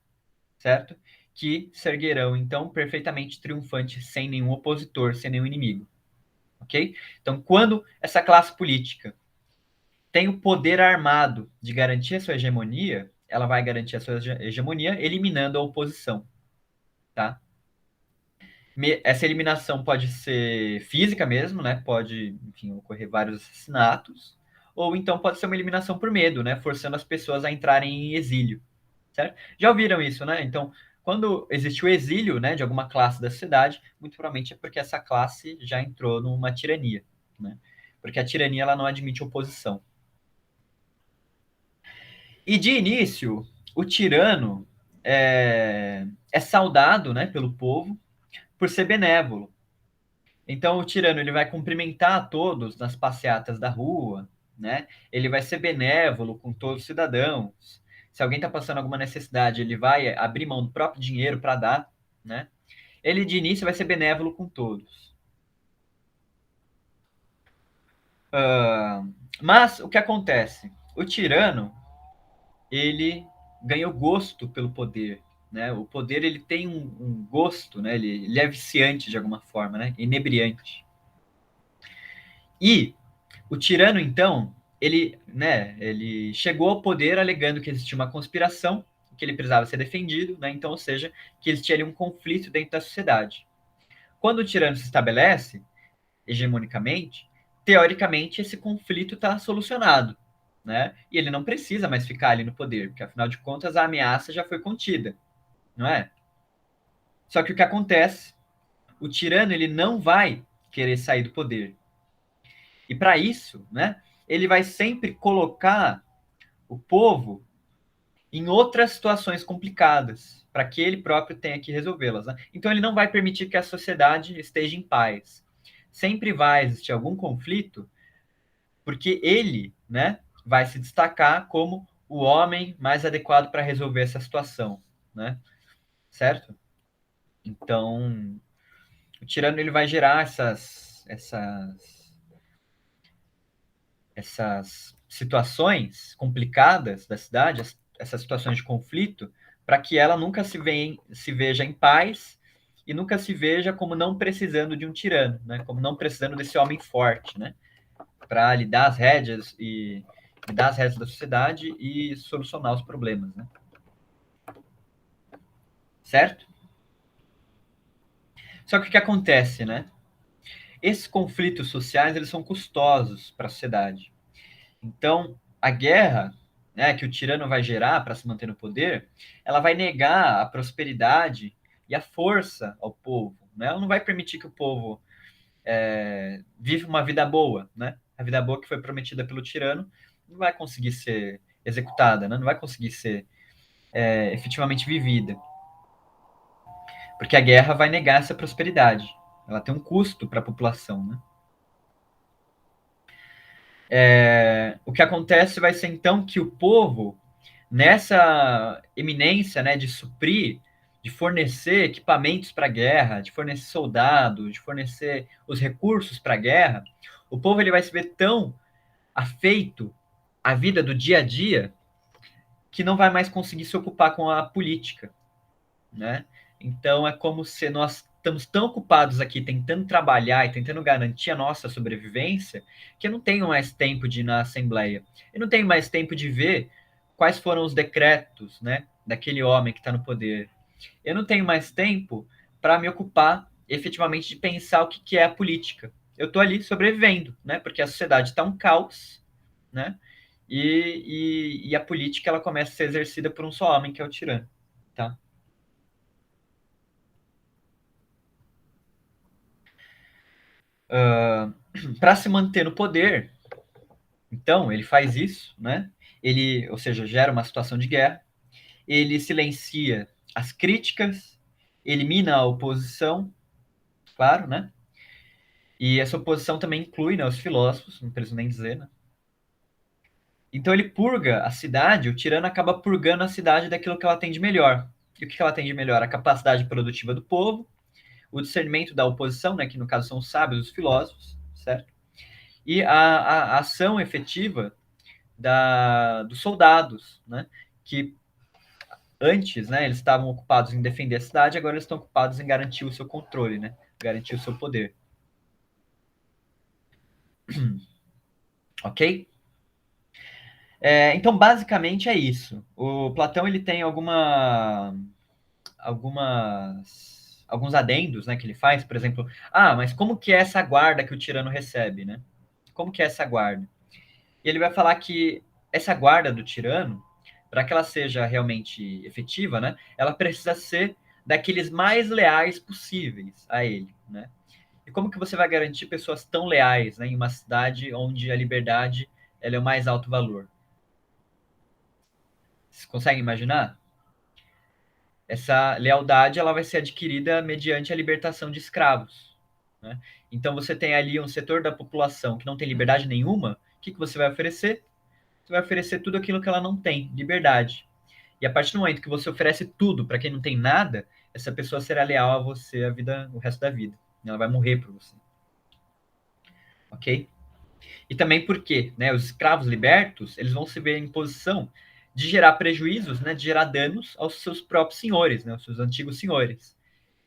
certo? Que se erguerão, então, perfeitamente triunfantes, sem nenhum opositor, sem nenhum inimigo. Ok? Então, quando essa classe política tem o poder armado de garantir a sua hegemonia, ela vai garantir a sua hegemonia eliminando a oposição, tá? Essa eliminação pode ser física mesmo, né? Pode, enfim, ocorrer vários assassinatos, ou então pode ser uma eliminação por medo, né? Forçando as pessoas a entrarem em exílio, certo? Já ouviram isso, né? Então, quando existe o exílio, né, de alguma classe da sociedade, muito provavelmente é porque essa classe já entrou numa tirania, né? Porque a tirania ela não admite oposição. E de início, o tirano é saudado, né, pelo povo por ser benévolo. Então o tirano ele vai cumprimentar a todos nas passeatas da rua, né? Ele vai ser benévolo com todos os cidadãos. Se alguém está passando alguma necessidade, ele vai abrir mão do próprio dinheiro para dar, né? Ele de início vai ser benévolo com todos. Mas o que acontece? O tirano ele ganhou gosto pelo poder, né? O poder ele tem um gosto, né? Ele é viciante de alguma forma, né? Inebriante. E o tirano, então, ele chegou ao poder alegando que existia uma conspiração, que ele precisava ser defendido, né? Então, ou seja, que existia ali um conflito dentro da sociedade. Quando o tirano se estabelece, hegemonicamente, teoricamente esse conflito está solucionado, né? E ele não precisa mais ficar ali no poder, porque afinal de contas a ameaça já foi contida, não é? Só que o que acontece? O tirano ele não vai querer sair do poder. E para isso, né, ele vai sempre colocar o povo em outras situações complicadas, para que ele próprio tenha que resolvê-las. Né? Então ele não vai permitir que a sociedade esteja em paz. sempre vai existir algum conflito, porque ele, né, vai se destacar como o homem mais adequado para resolver essa situação, né? Certo? Então, o tirano ele vai gerar essas situações complicadas da cidade, essas situações de conflito, para que ela nunca se veja em paz e nunca se veja como não precisando de um tirano, né? Como não precisando desse homem forte, né? Para lhe dar as rédeas e dar as rédeas da sociedade e solucionar os problemas, né? Certo? Só que o que acontece, né? Esses conflitos sociais eles são custosos para a sociedade. Então, a guerra, né, que o tirano vai gerar para se manter no poder, ela vai negar a prosperidade e a força ao povo. Né? Ela não vai permitir que o povo viva uma vida boa. Né? A vida boa que foi prometida pelo tirano não vai conseguir ser executada, né? Não vai conseguir ser efetivamente vivida. Porque a guerra vai negar essa prosperidade. Ela tem um custo para a população. Né? O que acontece vai ser então que o povo, nessa eminência, né, de suprir, de fornecer equipamentos para a guerra, de fornecer soldados, de fornecer os recursos para a guerra, o povo ele vai se ver tão afeito à vida do dia a dia que não vai mais conseguir se ocupar com a política, né? Então é como se nós estamos tão ocupados aqui tentando trabalhar e tentando garantir a nossa sobrevivência que eu não tenho mais tempo de ir na Assembleia. Eu não tenho mais tempo de ver quais foram os decretos, né, daquele homem que está no poder. Eu não tenho mais tempo para me ocupar efetivamente de pensar o que é a política. Eu estou ali sobrevivendo, né, porque a sociedade está um caos, né, e a política ela começa a ser exercida por um só homem, que é o tirano, tá? Para se manter no poder, então ele faz isso, né? Ele, ou seja, gera uma situação de guerra, ele silencia as críticas, elimina a oposição, claro, né? E essa oposição também inclui, né, os filósofos, não preciso nem dizer, né? Então ele purga a cidade, o tirano acaba purgando a cidade daquilo que ela tem de melhor. E o que ela tem de melhor? A capacidade produtiva do povo, o discernimento da oposição, né, que no caso são os sábios, os filósofos, certo? E a ação efetiva dos soldados, né? Que antes, né, eles estavam ocupados em defender a cidade, agora eles estão ocupados em garantir o seu controle, né? Garantir o seu poder. Ok? Então, basicamente é isso. O Platão ele tem alguns adendos, né, que ele faz, por exemplo, mas como que é essa guarda que o tirano recebe, né? Como que é essa guarda? E ele vai falar que essa guarda do tirano, para que ela seja realmente efetiva, né, ela precisa ser daqueles mais leais possíveis a ele, né? E como que você vai garantir pessoas tão leais, né, em uma cidade onde a liberdade ela é o mais alto valor? Vocês conseguem imaginar? Essa lealdade ela vai ser adquirida mediante a libertação de escravos, né? Então você tem ali um setor da população que não tem liberdade nenhuma, o que você vai oferecer? Você vai oferecer tudo aquilo que ela não tem, liberdade. E a partir do momento que você oferece tudo para quem não tem nada, essa pessoa será leal a você o resto da vida. Ela vai morrer por você. Ok? E também porque, né, os escravos libertos, eles vão se ver em posição de gerar prejuízos, né, de gerar danos aos seus próprios senhores, né, aos seus antigos senhores.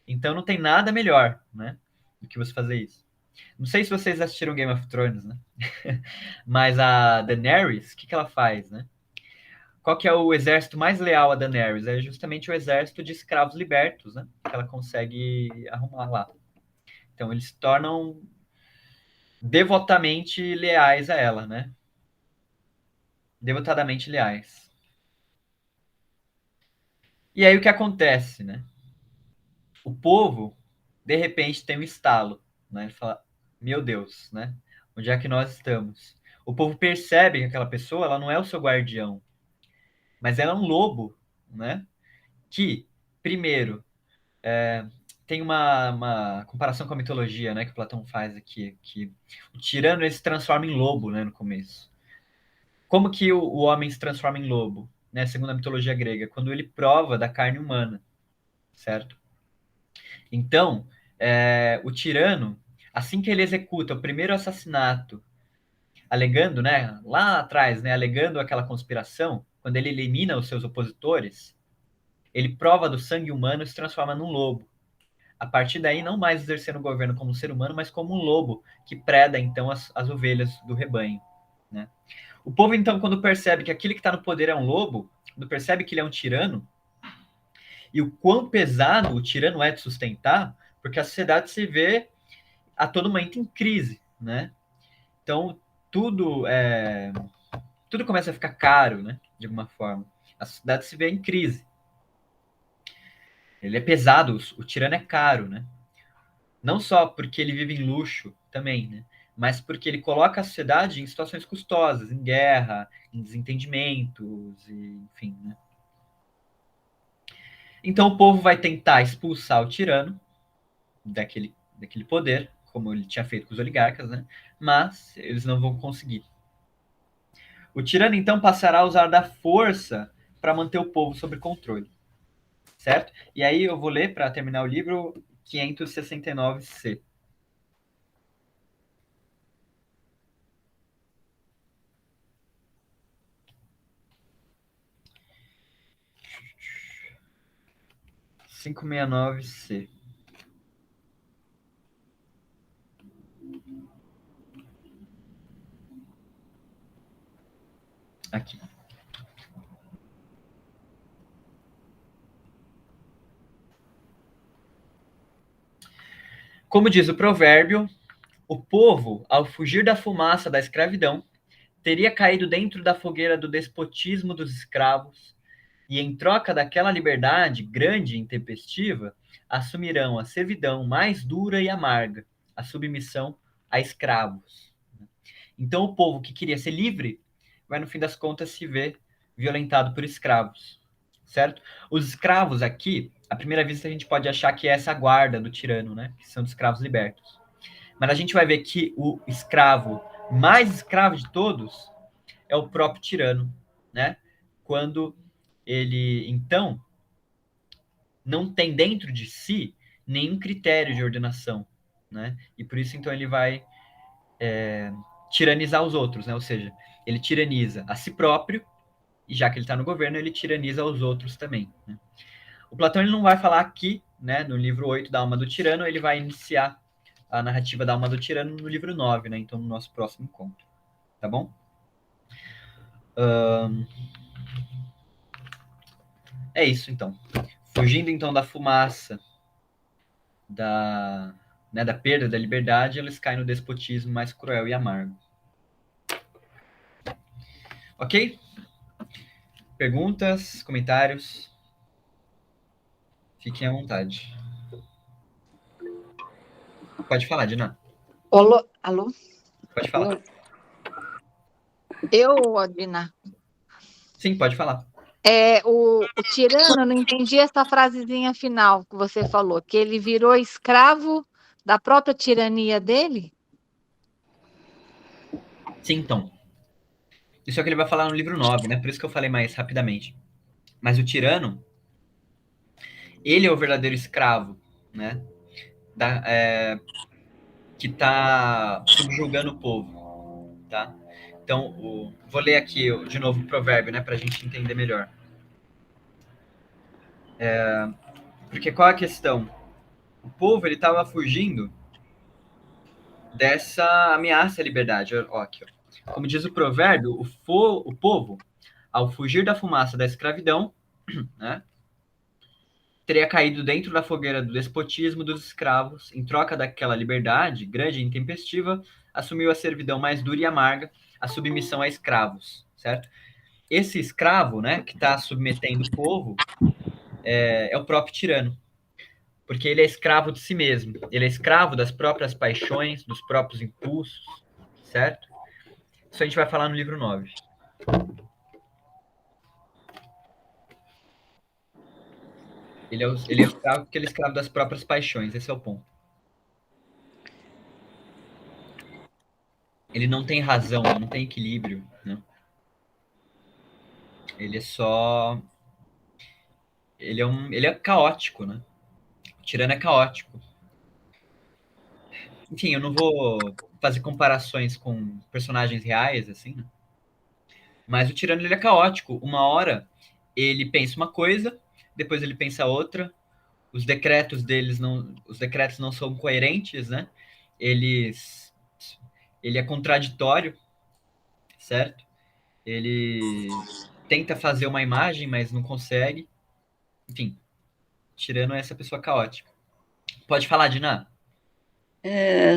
Então não tem nada melhor, né, do que você fazer isso. Não sei se vocês assistiram Game of Thrones, né? Mas a Daenerys, o que ela faz, né? Qual que é o exército mais leal a Daenerys? É justamente o exército de escravos libertos, né? Que ela consegue arrumar lá. Então eles se tornam devotamente leais a ela, né? Devotadamente leais. E aí o que acontece, né? O povo, de repente, tem um estalo, né? Ele fala, meu Deus, né? Onde é que nós estamos? O povo percebe que aquela pessoa, ela não é o seu guardião, mas ela é um lobo, né? Que, primeiro, tem uma comparação com a mitologia, né, que Platão faz aqui, que o tirano ele se transforma em lobo, né, no começo. Como que o homem se transforma em lobo, né, segundo a mitologia grega? Quando ele prova da carne humana, certo? Então, o tirano, assim que ele executa o primeiro assassinato, alegando, né, lá atrás, né, alegando aquela conspiração, quando ele elimina os seus opositores, ele prova do sangue humano e se transforma num lobo. A partir daí, não mais exercendo o governo como um ser humano, mas como um lobo que preda, então, as ovelhas do rebanho. Né? O povo, então, quando percebe que aquele que está no poder é um lobo, quando percebe que ele é um tirano, e o quão pesado o tirano é de sustentar, porque a sociedade se vê a todo momento em crise, né? Então, tudo tudo começa a ficar caro, né? De alguma forma. A sociedade se vê em crise. Ele é pesado, o tirano é caro, né? Não só porque ele vive em luxo também, né? Mas porque ele coloca a sociedade em situações custosas, em guerra, em desentendimentos, e, enfim, né? Então o povo vai tentar expulsar o tirano daquele poder, como ele tinha feito com os oligarcas, né? Mas eles não vão conseguir. O tirano então passará a usar da força para manter o povo sob controle, certo? E aí eu vou ler para terminar o livro 569C. C. Aqui. Como diz o provérbio, o povo, ao fugir da fumaça da escravidão, teria caído dentro da fogueira do despotismo dos escravos, e em troca daquela liberdade grande e intempestiva, assumirão a servidão mais dura e amarga, a submissão a escravos. Então, o povo que queria ser livre vai, no fim das contas, se ver violentado por escravos, certo? Os escravos aqui, à primeira vista, a gente pode achar que é essa guarda do tirano, né? Que são os escravos libertos. Mas a gente vai ver que o escravo mais escravo de todos é o próprio tirano, né? Quando ele, então, não tem dentro de si nenhum critério de ordenação, né? E por isso, então, ele vai tiranizar os outros, né? Ou seja, ele tiraniza a si próprio e já que ele está no governo, ele tiraniza os outros também. Né? O Platão ele não vai falar aqui, né, no livro 8 da Alma do Tirano, ele vai iniciar a narrativa da Alma do Tirano no livro 9, né? Então, no nosso próximo encontro. Tá bom? É isso, então. Fugindo, então, da fumaça da perda da liberdade, eles caem no despotismo mais cruel e amargo. Ok? Perguntas, comentários? Fiquem à vontade. Pode falar, Dina. Alô? Alô? Pode falar. Eu, Adina. Sim, pode falar. O tirano, não entendi essa frasezinha final que você falou, que ele virou escravo da própria tirania dele? Sim, então. Isso é o que ele vai falar no livro 9, né? Por isso que eu falei mais rapidamente. Mas o tirano, ele é o verdadeiro escravo, né? Que está subjugando o povo, tá? Então, vou ler aqui de novo o provérbio, né? Para a gente entender melhor. Porque qual é a questão? O povo, ele estava fugindo dessa ameaça à liberdade. Ó, aqui, ó. Como diz o provérbio, o povo, ao fugir da fumaça da escravidão, né? Teria caído dentro da fogueira do despotismo dos escravos, em troca daquela liberdade grande e intempestiva, assumiu a servidão mais dura e amarga, a submissão a escravos, certo? Esse escravo, né, que está submetendo o povo, é o próprio tirano, porque ele é escravo de si mesmo, ele é escravo das próprias paixões, dos próprios impulsos, certo? Isso a gente vai falar no livro 9. Ele é escravo porque ele é escravo das próprias paixões, esse é o ponto. Ele não tem razão, não tem equilíbrio, né? Ele é só... Ele é caótico, né? O tirano é caótico. Enfim, eu não vou fazer comparações com personagens reais, assim, né? Mas o tirano, ele é caótico. Uma hora, ele pensa uma coisa, depois ele pensa outra. Os decretos não são coerentes, né? Eles... Ele é contraditório, certo? Ele tenta fazer uma imagem, mas não consegue. Enfim, tirando essa pessoa caótica. Pode falar, Dina?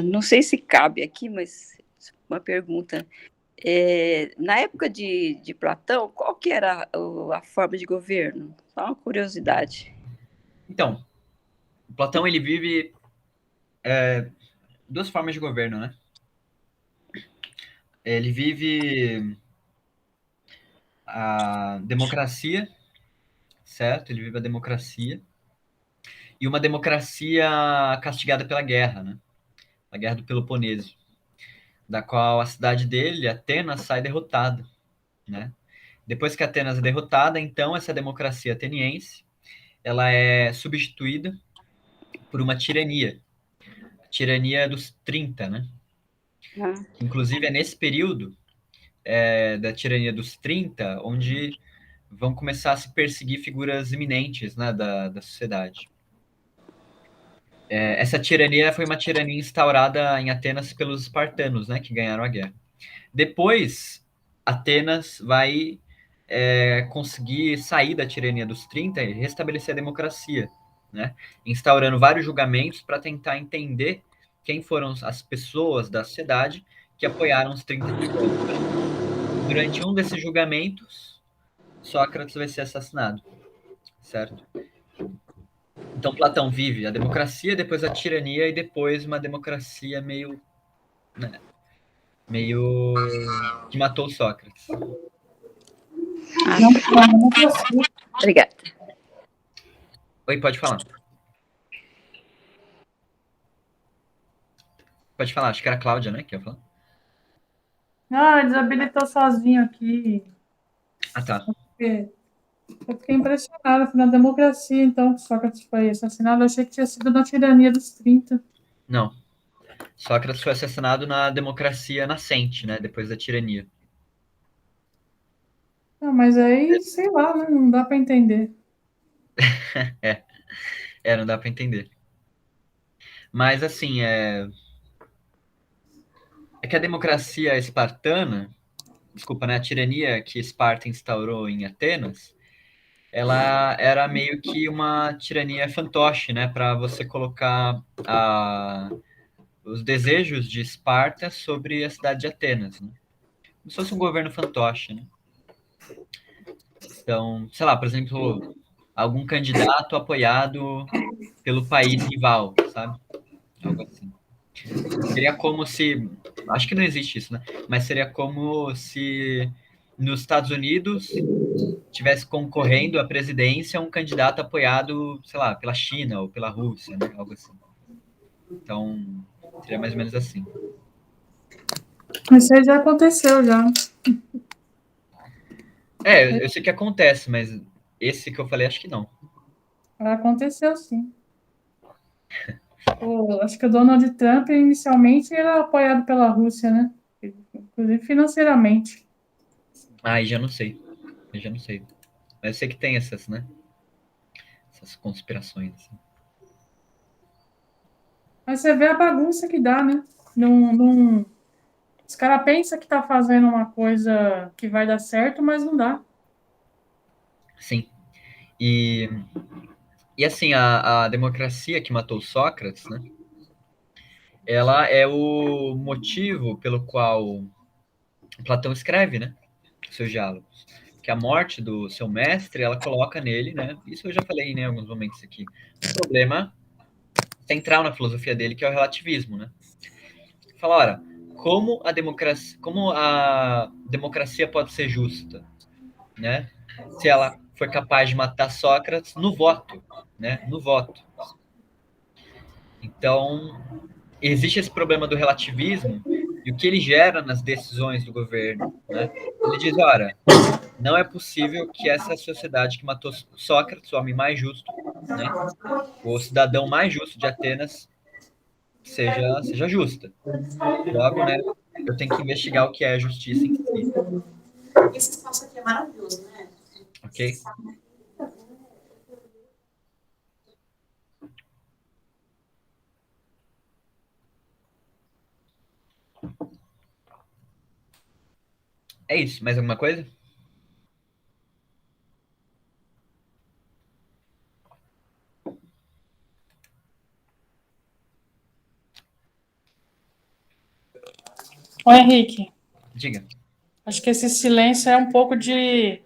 Não sei se cabe aqui, mas uma pergunta. Na época de Platão, qual que era a forma de governo? Só uma curiosidade. Então, Platão, ele vive duas formas de governo, né? Ele vive a democracia, certo? Ele vive a democracia. E uma democracia castigada pela guerra, né? A Guerra do Peloponeso, da qual a cidade dele, Atenas, sai derrotada, né? Depois que Atenas é derrotada, então essa democracia ateniense, ela é substituída por uma tirania, a tirania dos 30, né? Ah, Inclusive é nesse período da tirania dos 30 onde vão começar a se perseguir figuras eminentes, né, da sociedade. Essa tirania foi uma tirania instaurada em Atenas pelos espartanos, né, que ganharam a guerra. Depois, Atenas vai conseguir sair da tirania dos 30 e restabelecer a democracia, né? Instaurando vários julgamentos para tentar entender quem foram as pessoas da sociedade que apoiaram os 30 tiranos. Durante um desses julgamentos, Sócrates vai ser assassinado, certo? Então Platão vive a democracia, depois a tirania e depois uma democracia meio, né, meio que matou Sócrates. Obrigada. Oi, pode falar. Pode falar, acho que era a Cláudia, né, que ia falar. Desabilitou sozinho aqui. Ah, tá. Eu fiquei impressionada. Foi na democracia, então, que Sócrates foi assassinado. Eu achei que tinha sido na tirania dos 30. Não. Sócrates foi assassinado na democracia nascente, né, depois da tirania. Não, mas aí, sei lá, né? Não dá para entender. Não dá para entender. Mas, assim, é que a democracia espartana, desculpa, né, a tirania que Esparta instaurou em Atenas, ela era meio que uma tirania fantoche, né, para você colocar os desejos de Esparta sobre a cidade de Atenas, né? Como se fosse um governo fantoche, né? Então, sei lá, por exemplo, algum candidato apoiado pelo país rival, sabe? Algo assim. Seria como se... Acho que não existe isso, né? Mas seria como se nos Estados Unidos tivesse concorrendo à presidência um candidato apoiado, sei lá, pela China ou pela Rússia, né? Algo assim. Então, seria mais ou menos assim. Isso aí já aconteceu, já. Eu sei que acontece, mas esse que eu falei, acho que não. Aconteceu, sim. Acho que o Donald Trump, inicialmente, era apoiado pela Rússia, né? Inclusive financeiramente. Aí já não sei. Eu já não sei. Mas eu sei que tem essas, né? Essas conspirações. Assim. Mas você vê a bagunça que dá, né? Os caras pensam que tá fazendo uma coisa que vai dar certo, mas não dá. Sim. E assim, a democracia que matou Sócrates, né? Ela é o motivo pelo qual Platão escreve, né? Seus diálogos. Que a morte do seu mestre, ela coloca nele, né? Isso eu já falei em alguns momentos aqui. Um problema central na filosofia dele, que é o relativismo, né? Fala, ora, como a democracia pode ser justa, né? Se ela foi capaz de matar Sócrates no voto, né? No voto. Então, existe esse problema do relativismo e o que ele gera nas decisões do governo, né? Ele diz, ora, não é possível que essa sociedade que matou Sócrates, o homem mais justo, né? O cidadão mais justo de Atenas, seja justa. Logo, né? Eu tenho que investigar o que é a justiça em si, Esse espaço aqui é maravilhoso, né? ok? É isso. Mais alguma coisa? Ô, Henrique, Diga. acho que esse silêncio é um pouco de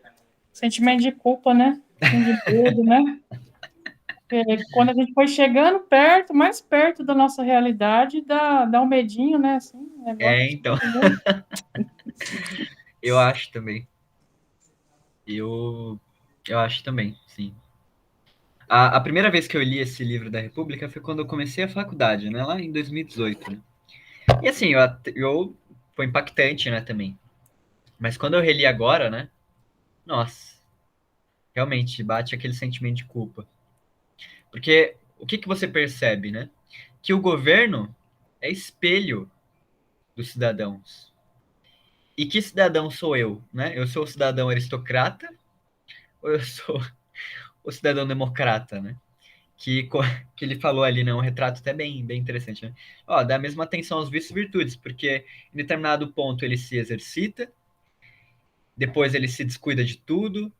sentimento de culpa, né? Assim, de medo, né? Porque quando a gente foi chegando perto, mais perto da nossa realidade, dá um medinho, né? Assim, um negócio Então, assim, eu acho também. Eu acho também, sim. A primeira vez que eu li esse livro da República foi quando eu comecei a faculdade, né? Lá em 2018, né? E assim, foi impactante, né, também. Mas quando eu reli agora, né? Nossa, realmente bate aquele sentimento de culpa. Porque o que você percebe, né? Que o governo é espelho dos cidadãos. E que cidadão sou eu, né? Eu sou o cidadão aristocrata ou eu sou o cidadão democrata, né? Que ele falou ali, né? Um retrato até bem interessante, né? Ó, dá a mesma atenção aos vícios e virtudes, porque em determinado ponto ele se exercita, depois ele se descuida de tudo,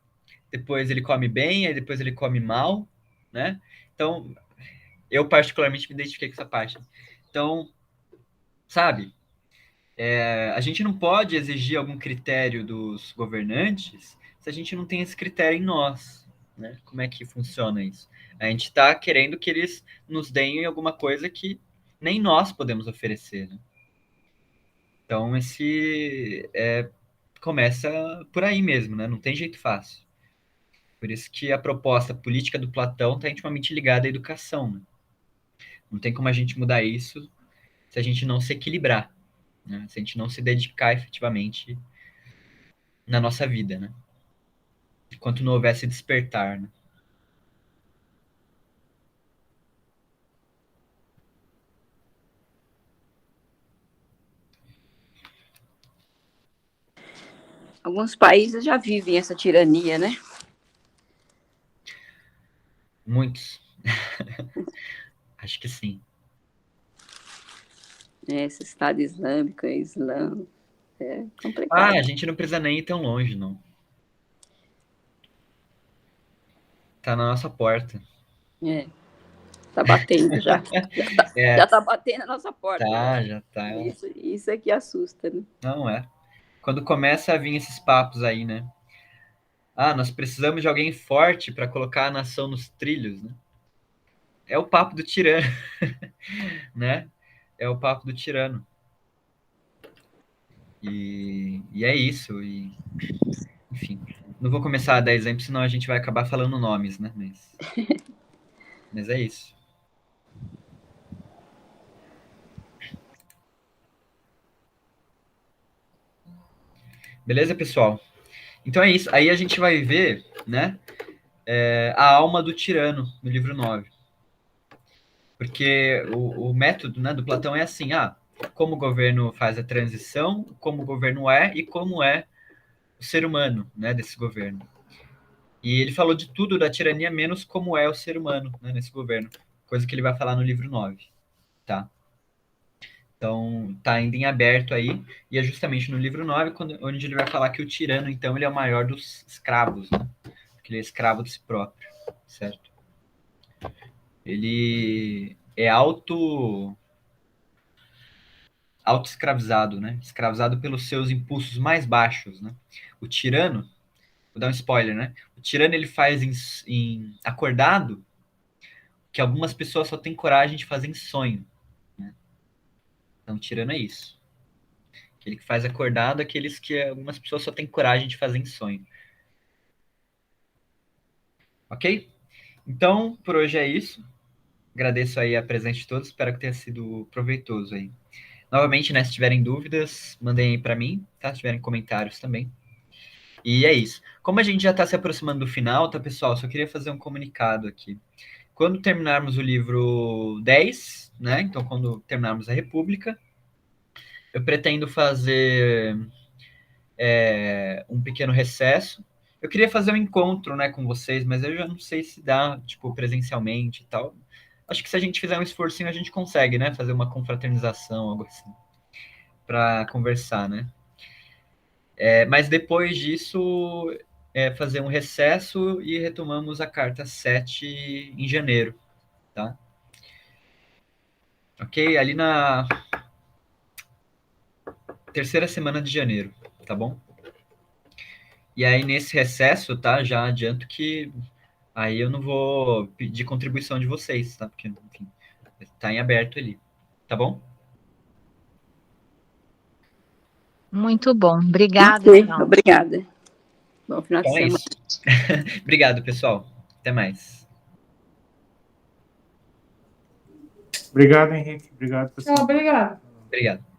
depois ele come bem, aí depois ele come mal, né? Então, eu particularmente me identifiquei com essa parte. Então, sabe, a gente não pode exigir algum critério dos governantes se a gente não tem esse critério em nós, né? Como é que funciona isso? A gente está querendo que eles nos deem alguma coisa que nem nós podemos oferecer, né? Então, começa por aí mesmo, né? Não tem jeito fácil. Por isso que a proposta política do Platão está intimamente ligada à educação, né? Não tem como a gente mudar isso se a gente não se equilibrar, né? Se a gente não se dedicar efetivamente na nossa vida, né? Enquanto não houvesse despertar, né? Alguns países já vivem essa tirania, né? Muitos. Acho que sim. Esse Estado Islâmico, Islã, é Ah, complicado. a gente não precisa nem ir tão longe, não. Tá na nossa porta. É, tá batendo já. É, Já tá batendo na nossa porta, já. já tá. Isso é que assusta, né? Não é. Quando começa a vir esses papos aí, né? Ah, nós precisamos de alguém forte para colocar a nação nos trilhos, né? É o papo do tirano, né? É o papo do tirano. E é isso. Enfim, não vou começar a dar exemplo, senão a gente vai acabar falando nomes, né? Mas é isso. Beleza, pessoal? Então é isso. Aí a gente vai ver, né? A alma do tirano no livro 9. Porque o método, né, do Platão é assim, como o governo faz a transição, como o governo é e como é o ser humano, né, desse governo. E ele falou de tudo da tirania, menos como é o ser humano, né, nesse governo. Coisa que ele vai falar no livro 9, tá? Então, tá ainda em aberto aí, e é justamente no livro 9 onde ele vai falar que o tirano, então, ele é o maior dos escravos, né? Porque ele é escravo de si próprio, certo? Ele é auto-escravizado, né? Escravizado pelos seus impulsos mais baixos, né? O tirano, vou dar um spoiler, né? O tirano, ele faz em acordado que algumas pessoas só têm coragem de fazer em sonho, né? Então, o tirano é isso. Aquele que faz acordado, aqueles que algumas pessoas só têm coragem de fazer em sonho. Ok? Então, por hoje é isso. Agradeço aí a presença de todos, espero que tenha sido proveitoso aí. Novamente, né, se tiverem dúvidas, mandem aí para mim, tá? Se tiverem comentários também. E é isso. Como a gente já está se aproximando do final, tá, pessoal? Só queria fazer um comunicado aqui. Quando terminarmos o livro 10, né? Então, quando terminarmos a República, eu pretendo fazer um pequeno recesso. Eu queria fazer um encontro, né, com vocês, mas eu já não sei se dá, tipo, presencialmente e tal. Acho que se a gente fizer um esforcinho, a gente consegue, né? Fazer uma confraternização, algo assim, para conversar, né? Mas depois disso, fazer um recesso e retomamos a carta 7 em janeiro, tá? Ok? Ali na terceira semana de janeiro, tá bom? E aí, nesse recesso, tá? Já adianto que aí eu não vou pedir contribuição de vocês, tá? Porque, enfim, tá em aberto ali, tá bom? Muito bom. Obrigada, Ok, então. obrigada. Bom final de Então é semana. isso. Obrigado, pessoal. Até mais. Obrigado, Henrique. Obrigado, pessoal. Obrigado. Obrigado.